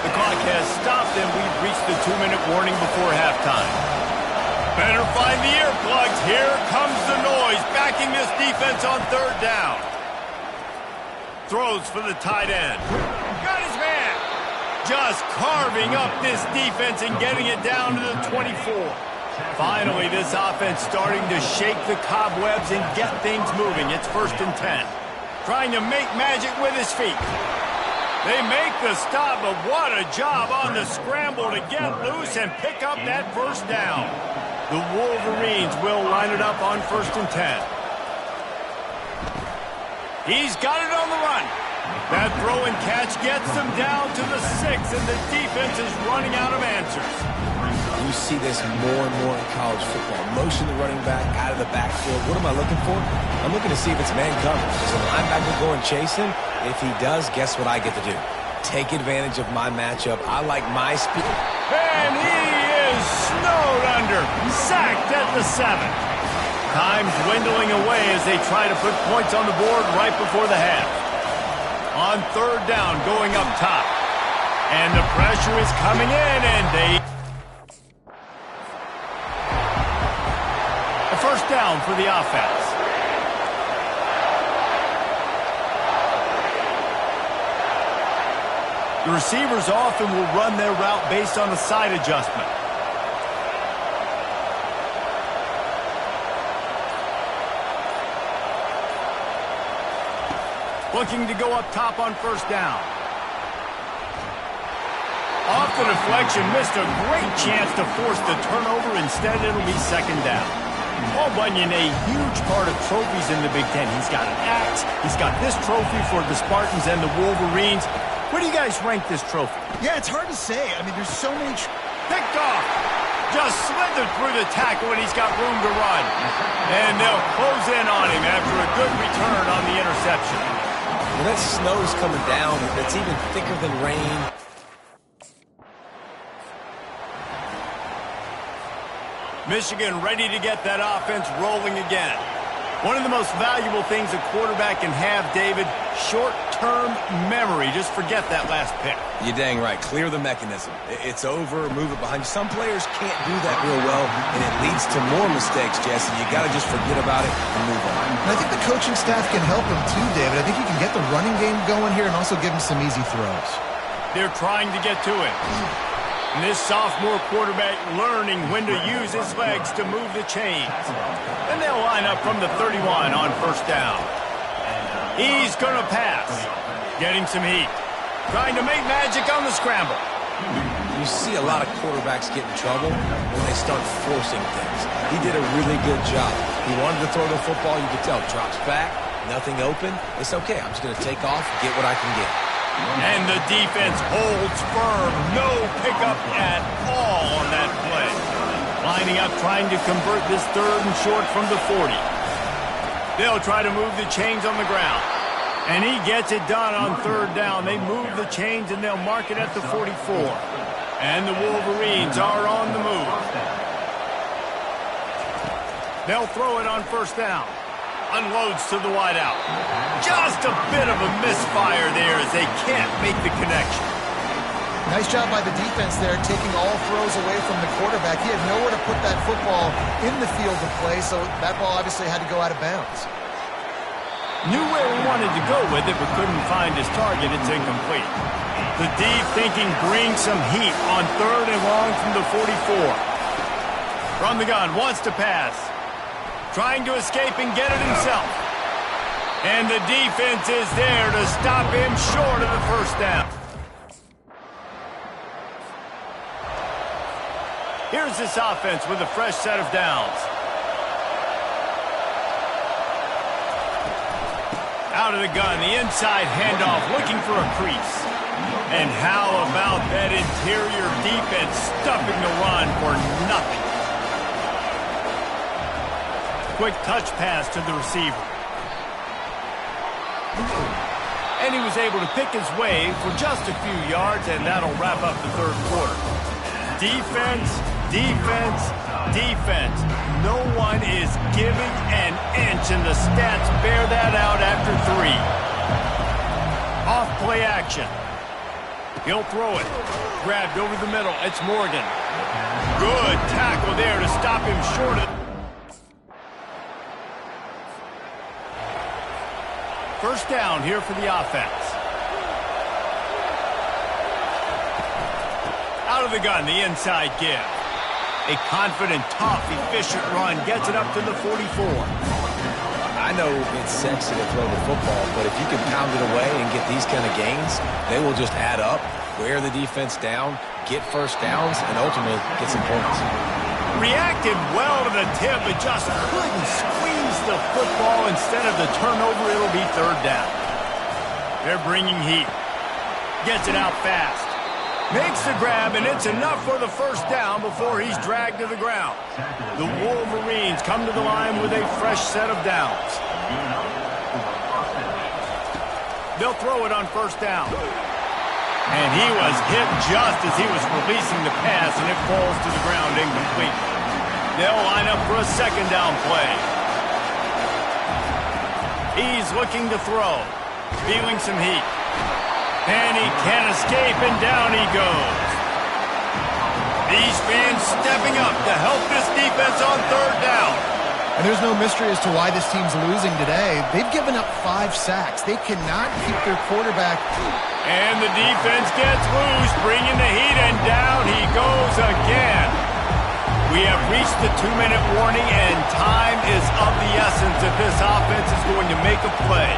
The clock has stopped and we've reached the 2-minute warning before halftime. Better find the earplugs. Here comes the noise, backing this defense on 3rd down. Throws for the tight end. Got his man. Just carving up this defense and getting it down to the 24. Finally, this offense starting to shake the cobwebs and get things moving. It's 1st and 10. Trying to make magic with his feet. They make the stop, but what a job on the scramble to get loose and pick up that 1st down. The Wolverines will line it up on 1st and 10. He's got it on the run. That throw and catch gets them down to the 6, and the defense is running out of answers. You see this more and more in college football. Motion the running back out of the backfield. What am I looking for? I'm looking to see if it's man coverage. Does the linebacker go and chase him? If he does, guess what I get to do? Take advantage of my matchup. I like my speed. And he is snowed under. Sacked at the 7. Time dwindling away as they try to put points on the board right before the half. On 3rd down, going up top. And the pressure is coming in, and they... A 1st down for the offense. The receivers often will run their route based on a side adjustment. Looking to go up top on 1st down. Off the deflection, missed a great chance to force the turnover. Instead, it'll be 2nd down. Paul Bunyan, a huge part of trophies in the Big Ten. He's got an axe. He's got this trophy for the Spartans and the Wolverines. Where do you guys rank this trophy? Yeah, it's hard to say. I mean, there's so many... Picked off. Just slithered through the tackle, and he's got room to run. And they'll close in on him after a good return on the interception. When that snow's coming down, it's even thicker than rain. Michigan ready to get that offense rolling again. One of the most valuable things a quarterback can have, David, short-term memory. Just forget that last pick. You're dang right. Clear the mechanism. It's over, move it behind you. Some players can't do that real well, and it leads to more mistakes, Jesse. You got to just forget about it and move on. And I think the coaching staff can help him too, David. I think you can get the running game going here and also give him some easy throws. They're trying to get to it. And this sophomore quarterback learning when to use his legs to move the chains. And they'll line up from the 31 on 1st down. He's going to pass. Getting some heat. Trying to make magic on the scramble. You see a lot of quarterbacks get in trouble when they start forcing things. He did a really good job. He wanted to throw the football. You could tell. Drops back. Nothing open. It's okay. I'm just going to take off, get what I can get. And the defense holds firm. No pickup at all on that play. Lining up, trying to convert this 3rd and short from the 40. They'll try to move the chains on the ground. And he gets it done on 3rd down. They move the chains and they'll mark it at the 44. And the Wolverines are on the move. They'll throw it on first down. Unloads to the wideout. Just a bit of a misfire there as they can't make the connection. Nice job by the defense there, taking all throws away from the quarterback. He had nowhere to put that football in the field of play, so that ball obviously had to go out of bounds. Knew where he wanted to go with it, but couldn't find his target. It's incomplete. The D thinking bring some heat on 3rd and long from the 44. From the gun, wants to pass. Trying to escape and get it himself. And the defense is there to stop him short of the first down. Here's this offense with a fresh set of downs. Out of the gun, the inside handoff, looking for a crease. And how about that interior defense stuffing the run for nothing? Quick touch pass to the receiver. And he was able to pick his way for just a few yards, and that'll wrap up the 3rd quarter. Defense, defense, defense. No one is giving an inch, and the stats bear that out after 3. Off play action. He'll throw it. Grabbed over the middle. It's Morgan. Good tackle there to stop him short of... First down here for the offense. Out of the gun, the inside give. A confident, tough, efficient run gets it up to the 44. I know it's sexy to throw the football, but if you can pound it away and get these kind of gains, they will just add up, wear the defense down, get first downs, and ultimately get some points. Reacted well to the tip, but just couldn't squeeze the football. Instead of the turnover, it'll be 3rd down. They're bringing heat. Gets it out fast. Makes the grab, and it's enough for the first down before he's dragged to the ground. The Wolverines come to the line with a fresh set of downs. They'll throw it on first down. And he was hit just as he was releasing the pass, and it falls to the ground incomplete. They'll line up for a 2nd down play. He's looking to throw, feeling some heat. And he can't escape, and down he goes. These fans stepping up to help this defense on 3rd down. And there's no mystery as to why this team's losing today. They've given up 5 sacks. They cannot keep their quarterback. And the defense gets loose, bringing the heat, and down he goes again. We have reached the 2-minute warning, and time is of the essence if this offense is going to make a play.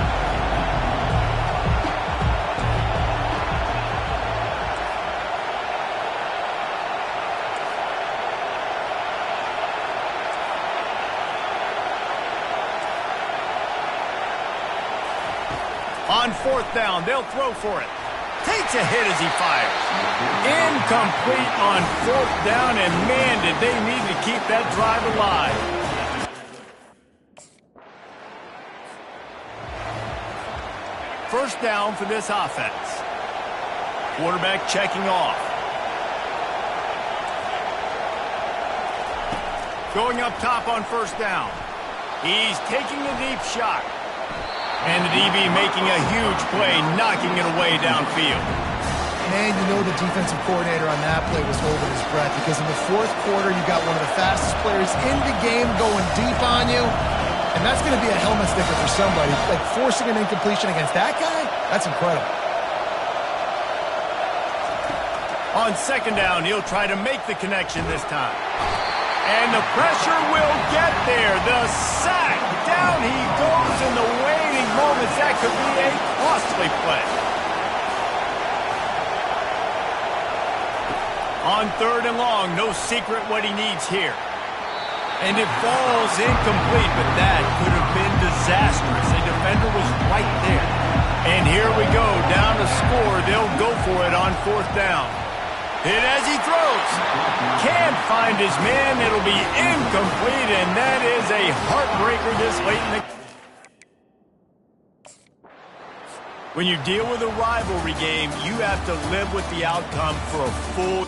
On 4th down, they'll throw for it. Takes a hit as he fires. Incomplete on 4th down, and man, did they need to keep that drive alive. First down for this offense. Quarterback checking off. Going up top on first down. He's taking a deep shot. And the DB making a huge play, knocking it away downfield. Man, you know the defensive coordinator on that play was holding his breath, because in the 4th quarter, you got one of the fastest players in the game going deep on you. And that's going to be a helmet sticker for somebody. Like, forcing an incompletion against that guy, that's incredible. On 2nd down, he'll try to make the connection this time. And the pressure will get there. The sack. Down he goes in the waning moments. That could be a costly play. On 3rd and long, no secret what he needs here. And it falls incomplete, but that could have been disastrous. A defender was right there. And here we go, down to score. They'll go for it on 4th down. Hit as he throws. Can't find his man. It'll be incomplete, and that is a heartbreaker this late in the... When you deal with a rivalry game, you have to live with the outcome for a full...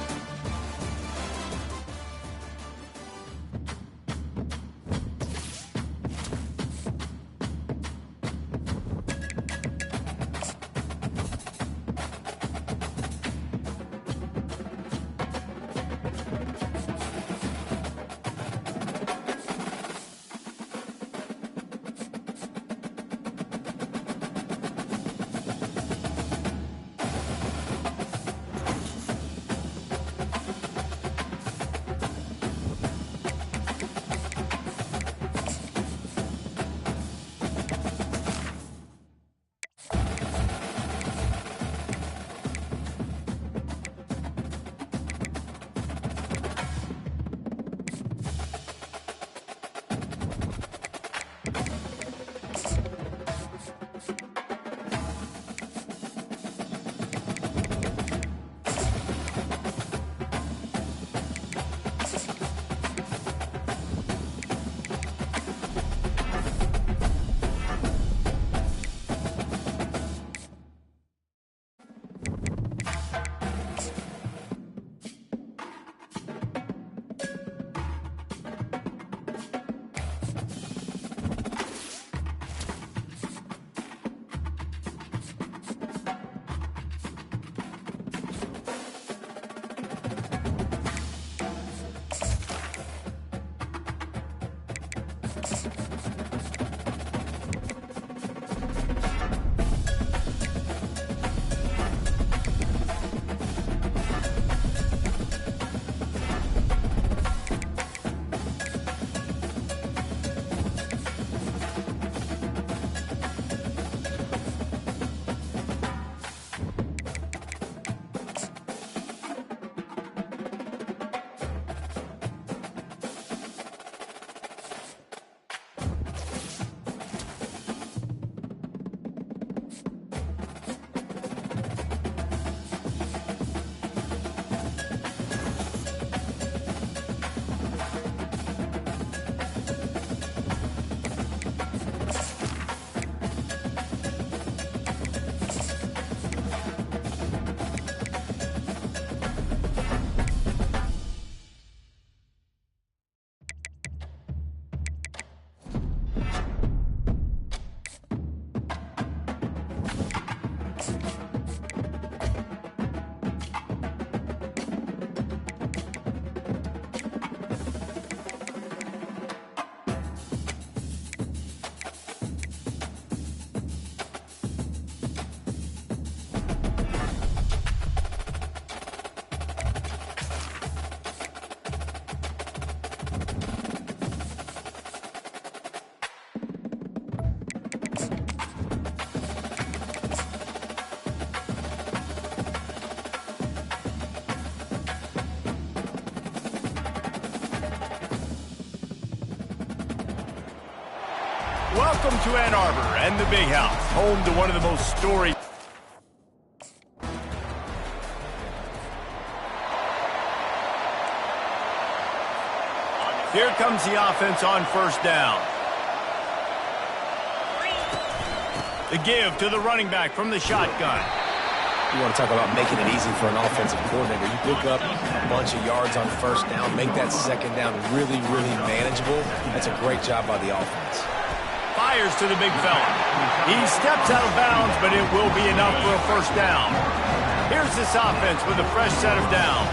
Welcome to Ann Arbor and the Big House, home to one of the most storied. Here comes the offense on first down. The give to the running back from the shotgun. You want to talk about making it easy for an offensive coordinator. You pick up a bunch of yards on first down, make that second down really, really manageable. That's a great job by the offense. Fires to the big fella. He steps out of bounds, but it will be enough for a first down. Here's this offense with a fresh set of downs.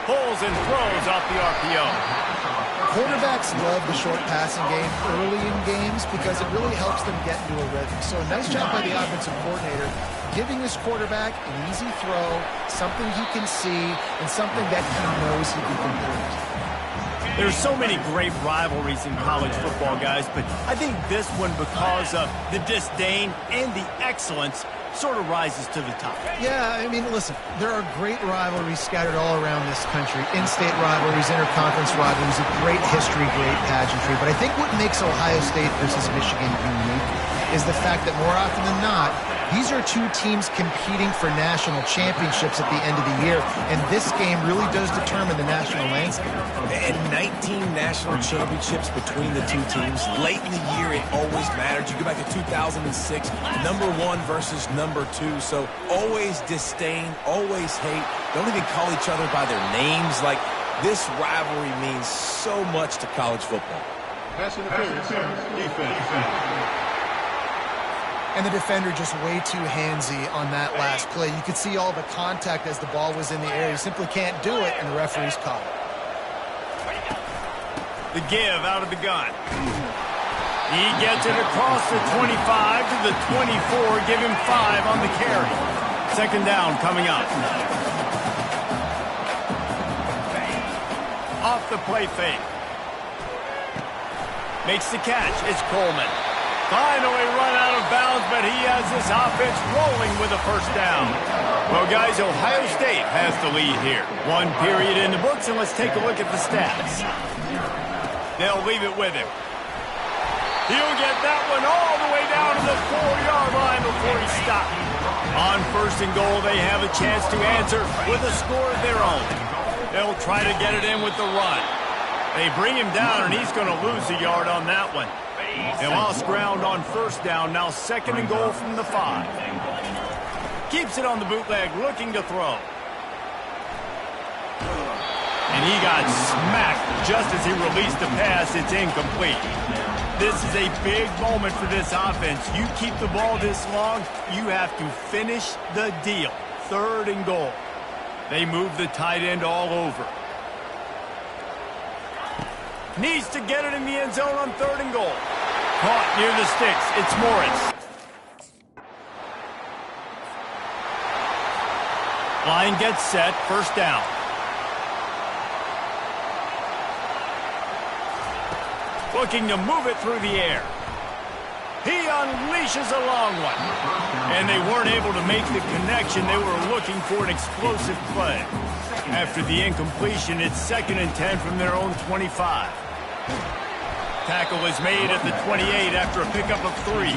Pulls and throws off the RPO. Quarterbacks love the short passing game early in games because it really helps them get into a rhythm. So a nice job by the offensive coordinator giving his quarterback an easy throw, something he can see, and something that he knows he can complete. There's so many great rivalries in college football, guys, but I think this one, because of the disdain and the excellence, sort of rises to the top. Yeah, I mean, listen, there are great rivalries scattered all around this country. In-state rivalries, interconference rivalries, a great history, great pageantry. But I think what makes Ohio State versus Michigan unique is the fact that more often than not, these are two teams competing for national championships at the end of the year, and this game really does determine the national landscape. And 19 national championships between the two teams. Late in the year, it always mattered. You go back to 2006, number one versus number two. So always disdain, always hate. Don't even call each other by their names. Like, this rivalry means so much to college football. Pass interference. Defense. And the defender just way too handsy on that last play. You could see all the contact as the ball was in the air. He simply can't do it, and the referee's called it. The give out of the gun. He gets it across the 25 to the 24. Give him 5 on the carry. Second down coming up. Off the play fake. Makes the catch. It's Coleman. Finally run out of bounds, but he has this offense rolling with a first down. Well, guys, Ohio State has the lead here. 1 period in the books, and let's take a look at the stats. They'll leave it with him. He'll get that one all the way down to the 4-yard line before he stopped. On first and goal, they have a chance to answer with a score of their own. They'll try to get it in with the run. They bring him down, and he's going to lose a yard on that one. They lost ground on first down, now second and goal from the 5. Keeps it on the bootleg, looking to throw. And he got smacked just as he released the pass. It's incomplete. This is a big moment for this offense. You keep the ball this long, you have to finish the deal. Third and goal. They move the tight end all over. Needs to get it in the end zone on 3rd and goal. Caught near the sticks. It's Morris. Line gets set. 1st down. Looking to move it through the air. He unleashes a long one. And they weren't able to make the connection. They were looking for an explosive play. After the incompletion, it's 2nd and 10 from their own 25. Tackle is made at the 28 after a pickup of 3.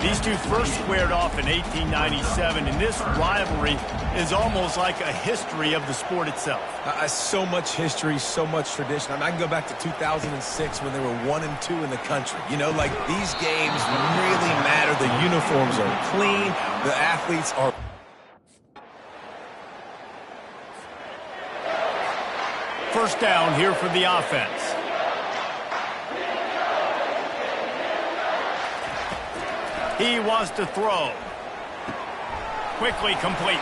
These two first squared off in 1897, and this rivalry is almost like a history of the sport itself. So much history, so much tradition. I mean, I can go back to 2006 when they were 1-2 in the country. You know, like, these games really matter. The uniforms are clean. The athletes are... First down here for the offense. He wants to throw. Quickly complete.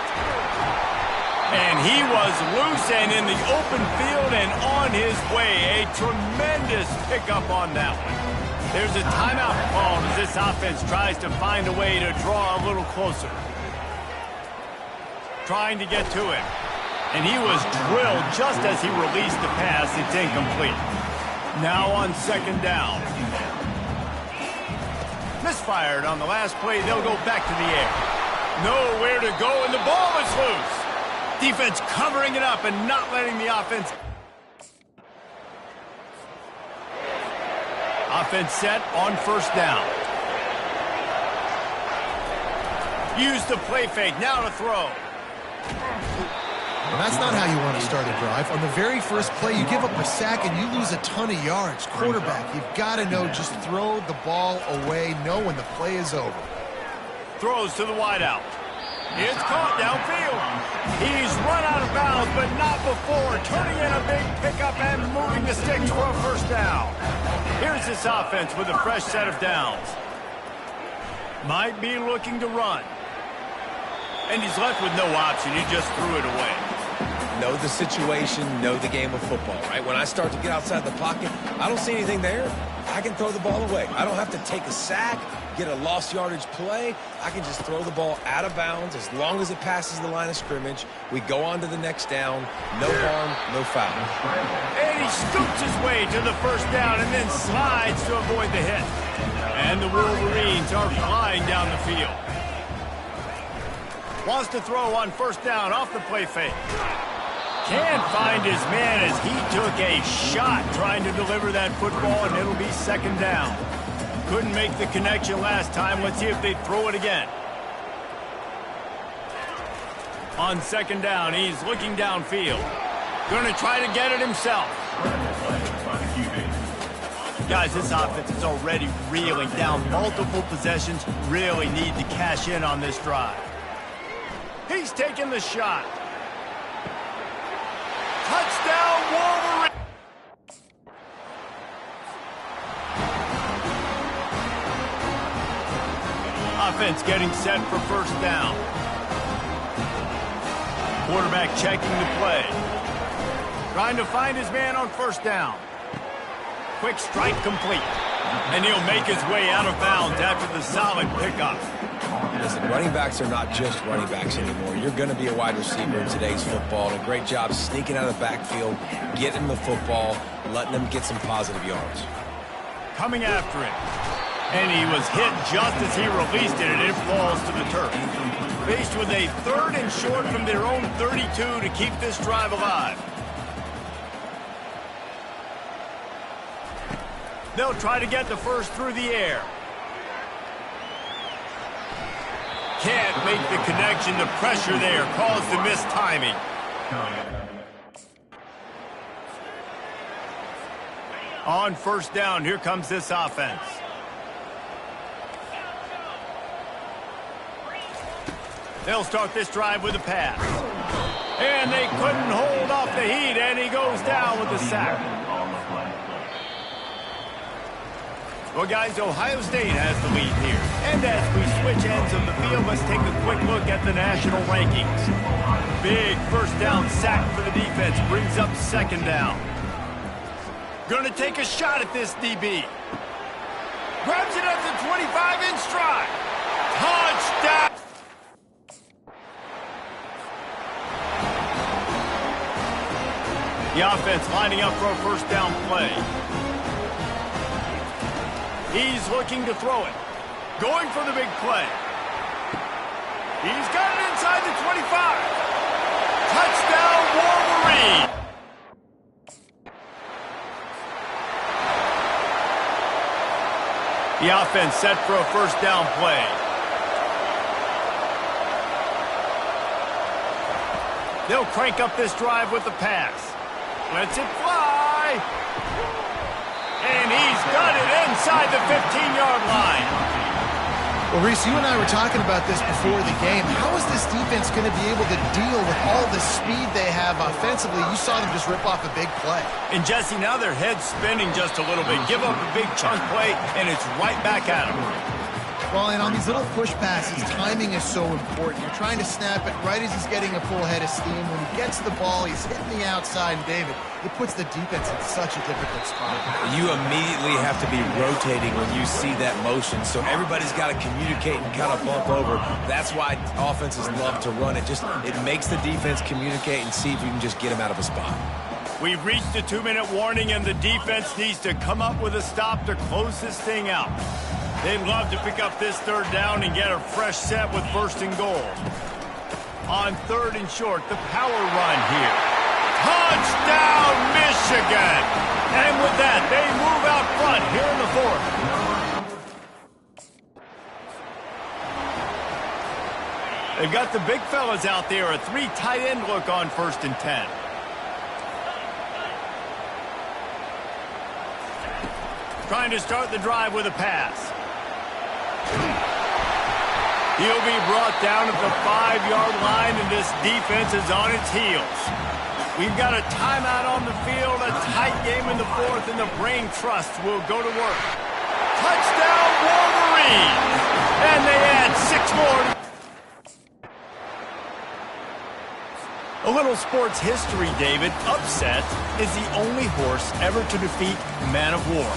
And he was loose and in the open field and on his way. A tremendous pickup on that one. There's a timeout called as this offense tries to find a way to draw a little closer. Trying to get to him. And he was drilled just as he released the pass. It's incomplete. Now on 2nd down. Misfired on the last play. They'll go back to the air. Nowhere to go, and the ball is loose. Defense covering it up and not letting the offense. Offense set on 1st down. Use the play fake. Now to throw. Well, that's not how you want to start a drive. On the very first play, you give up a sack and you lose a ton of yards. Quarterback, you've got to know, just throw the ball away, know when the play is over. Throws to the wideout. It's caught downfield. He's run out of bounds, but not before turning in a big pickup and moving the sticks for a 1st down. Here's this offense with a fresh set of downs. Might be looking to run. And he's left with no option. He just threw it away. Know the situation, know the game of football, right? When I start to get outside the pocket, I don't see anything there. I can throw the ball away. I don't have to take a sack, get a lost yardage play. I can just throw the ball out of bounds as long as it passes the line of scrimmage. We go on to the next down. No harm, no foul. And he scoots his way to the 1st down and then slides to avoid the hit. And the Wolverines are flying down the field. Wants to throw on 1st down off the play fake. Can't find his man as he took a shot trying to deliver that football, and it'll be 2nd down. Couldn't make the connection last time. Let's see if they throw it again. On 2nd down, he's looking downfield. Going to try to get it himself. Guys, this offense is already reeling down multiple possessions. Really need to cash in on this drive. He's taking the shot. Touchdown, Wolverine! Offense getting set for 1st down. Quarterback checking the play. Trying to find his man on 1st down. Quick strike complete. And he'll make his way out of bounds after the solid pickup. Listen, running backs are not just running backs anymore. You're going to be a wide receiver in today's football. And a great job sneaking out of the backfield, getting the football, letting them get some positive yards. Coming after him. And he was hit just as he released it, and it falls to the turf. Faced with a 3rd and short from their own 32 to keep this drive alive. They'll try to get the 1st through the air. Can't make the connection. The pressure there caused the missed timing. On 1st down, here comes this offense. They'll start this drive with a pass. And they couldn't hold off the heat, and he goes down with the sack. Well, guys, Ohio State has the lead here. And as we switch ends of the field, let's take a quick look at the national rankings. Big 1st down sack for the defense brings up 2nd down. Gonna take a shot at this DB. Grabs it at the 25 in stride. Touchdown! The offense lining up for a first down play. He's looking to throw it. Going for the big play. He's got it inside the 25. Touchdown, Wolverine! The offense set for a first down play. They'll crank up this drive with the pass. Lets it fly. And he's got it inside the 15-yard line. Well, Reese, you and I were talking about this before the game. How is this defense going to be able to deal with all the speed they have offensively? You saw them just rip off a big play. And Jesse, now their head's spinning just a little bit. Give up a big chunk play, and it's right back at them. Well, and on these little push passes, timing is so important. You're trying to snap it right as he's getting a full head of steam. When he gets the ball, he's hitting the outside, and David, it puts the defense in such a difficult spot. You immediately have to be rotating when you see that motion, so everybody's got to communicate and kind of bump over. That's why offenses love to run it. It makes the defense communicate and see if you can just get them out of a spot. We've reached the 2-minute warning, and the defense needs to come up with a stop to close this thing out. They'd love to pick up this third down and get a fresh set with first and goal. On third and short, the power run here. Touchdown, Michigan! And with that, they move out front here in the fourth. They've got the big fellas out there, a 3 tight end look on 1st and 10. Trying to start the drive with a pass. He'll be brought down at the 5-yard line, and this defense is on its heels. We've got a timeout on the field, a tight game in the fourth, and the brain trust will go to work. Touchdown, Wolverines! And they add 6 more. A little sports history, David. Upset is the only horse ever to defeat Man of War.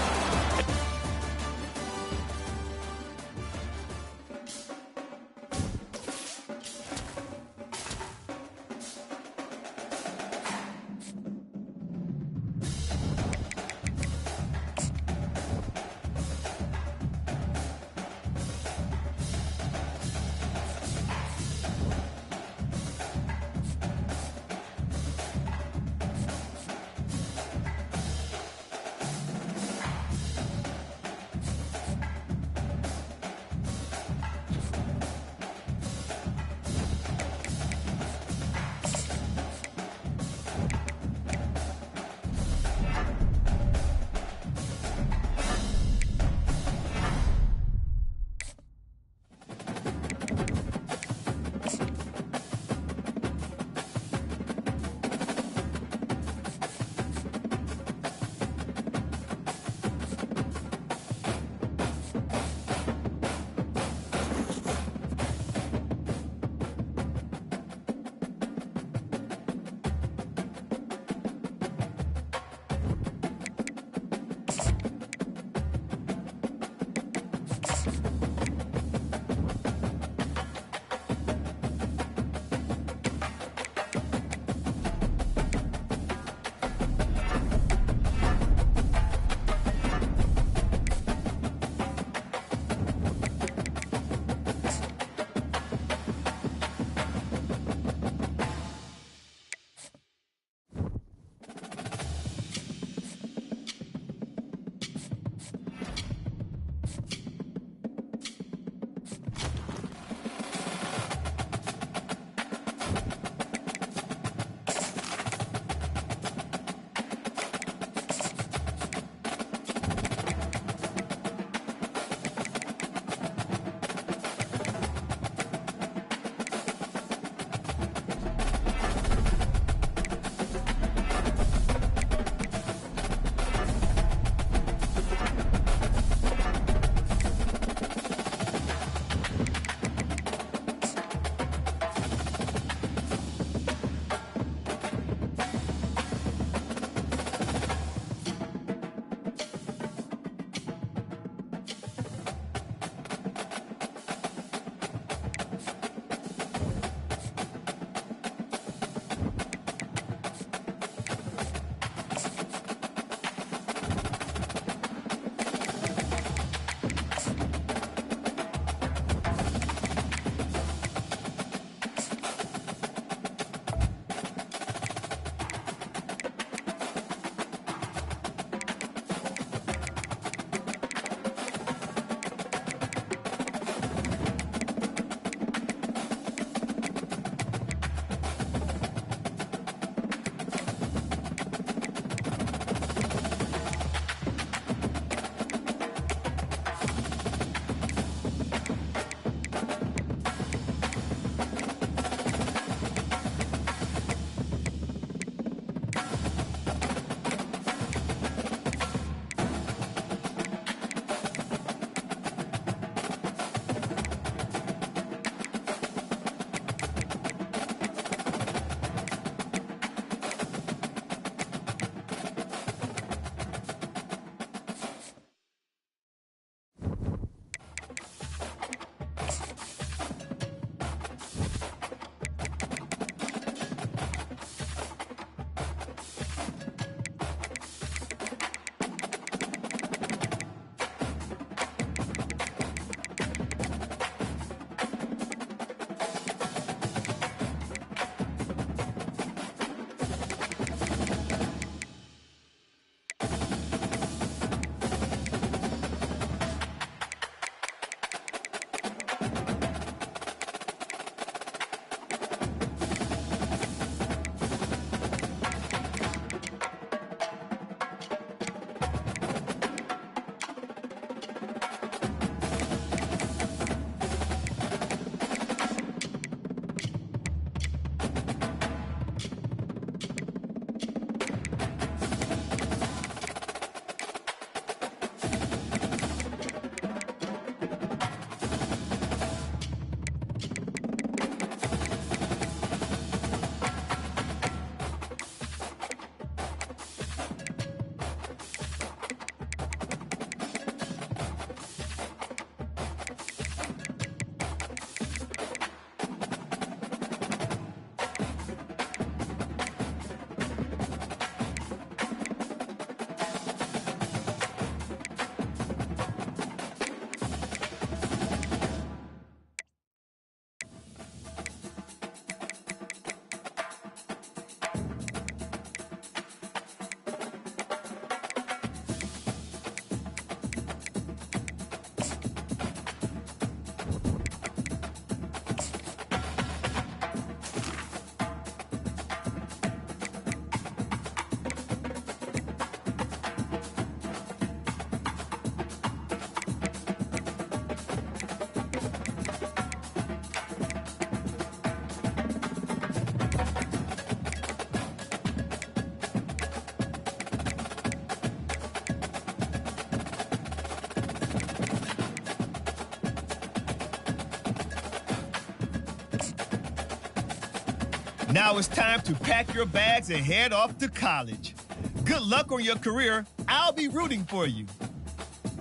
Now it's time to pack your bags and head off to college. Good luck on your career. I'll be rooting for you.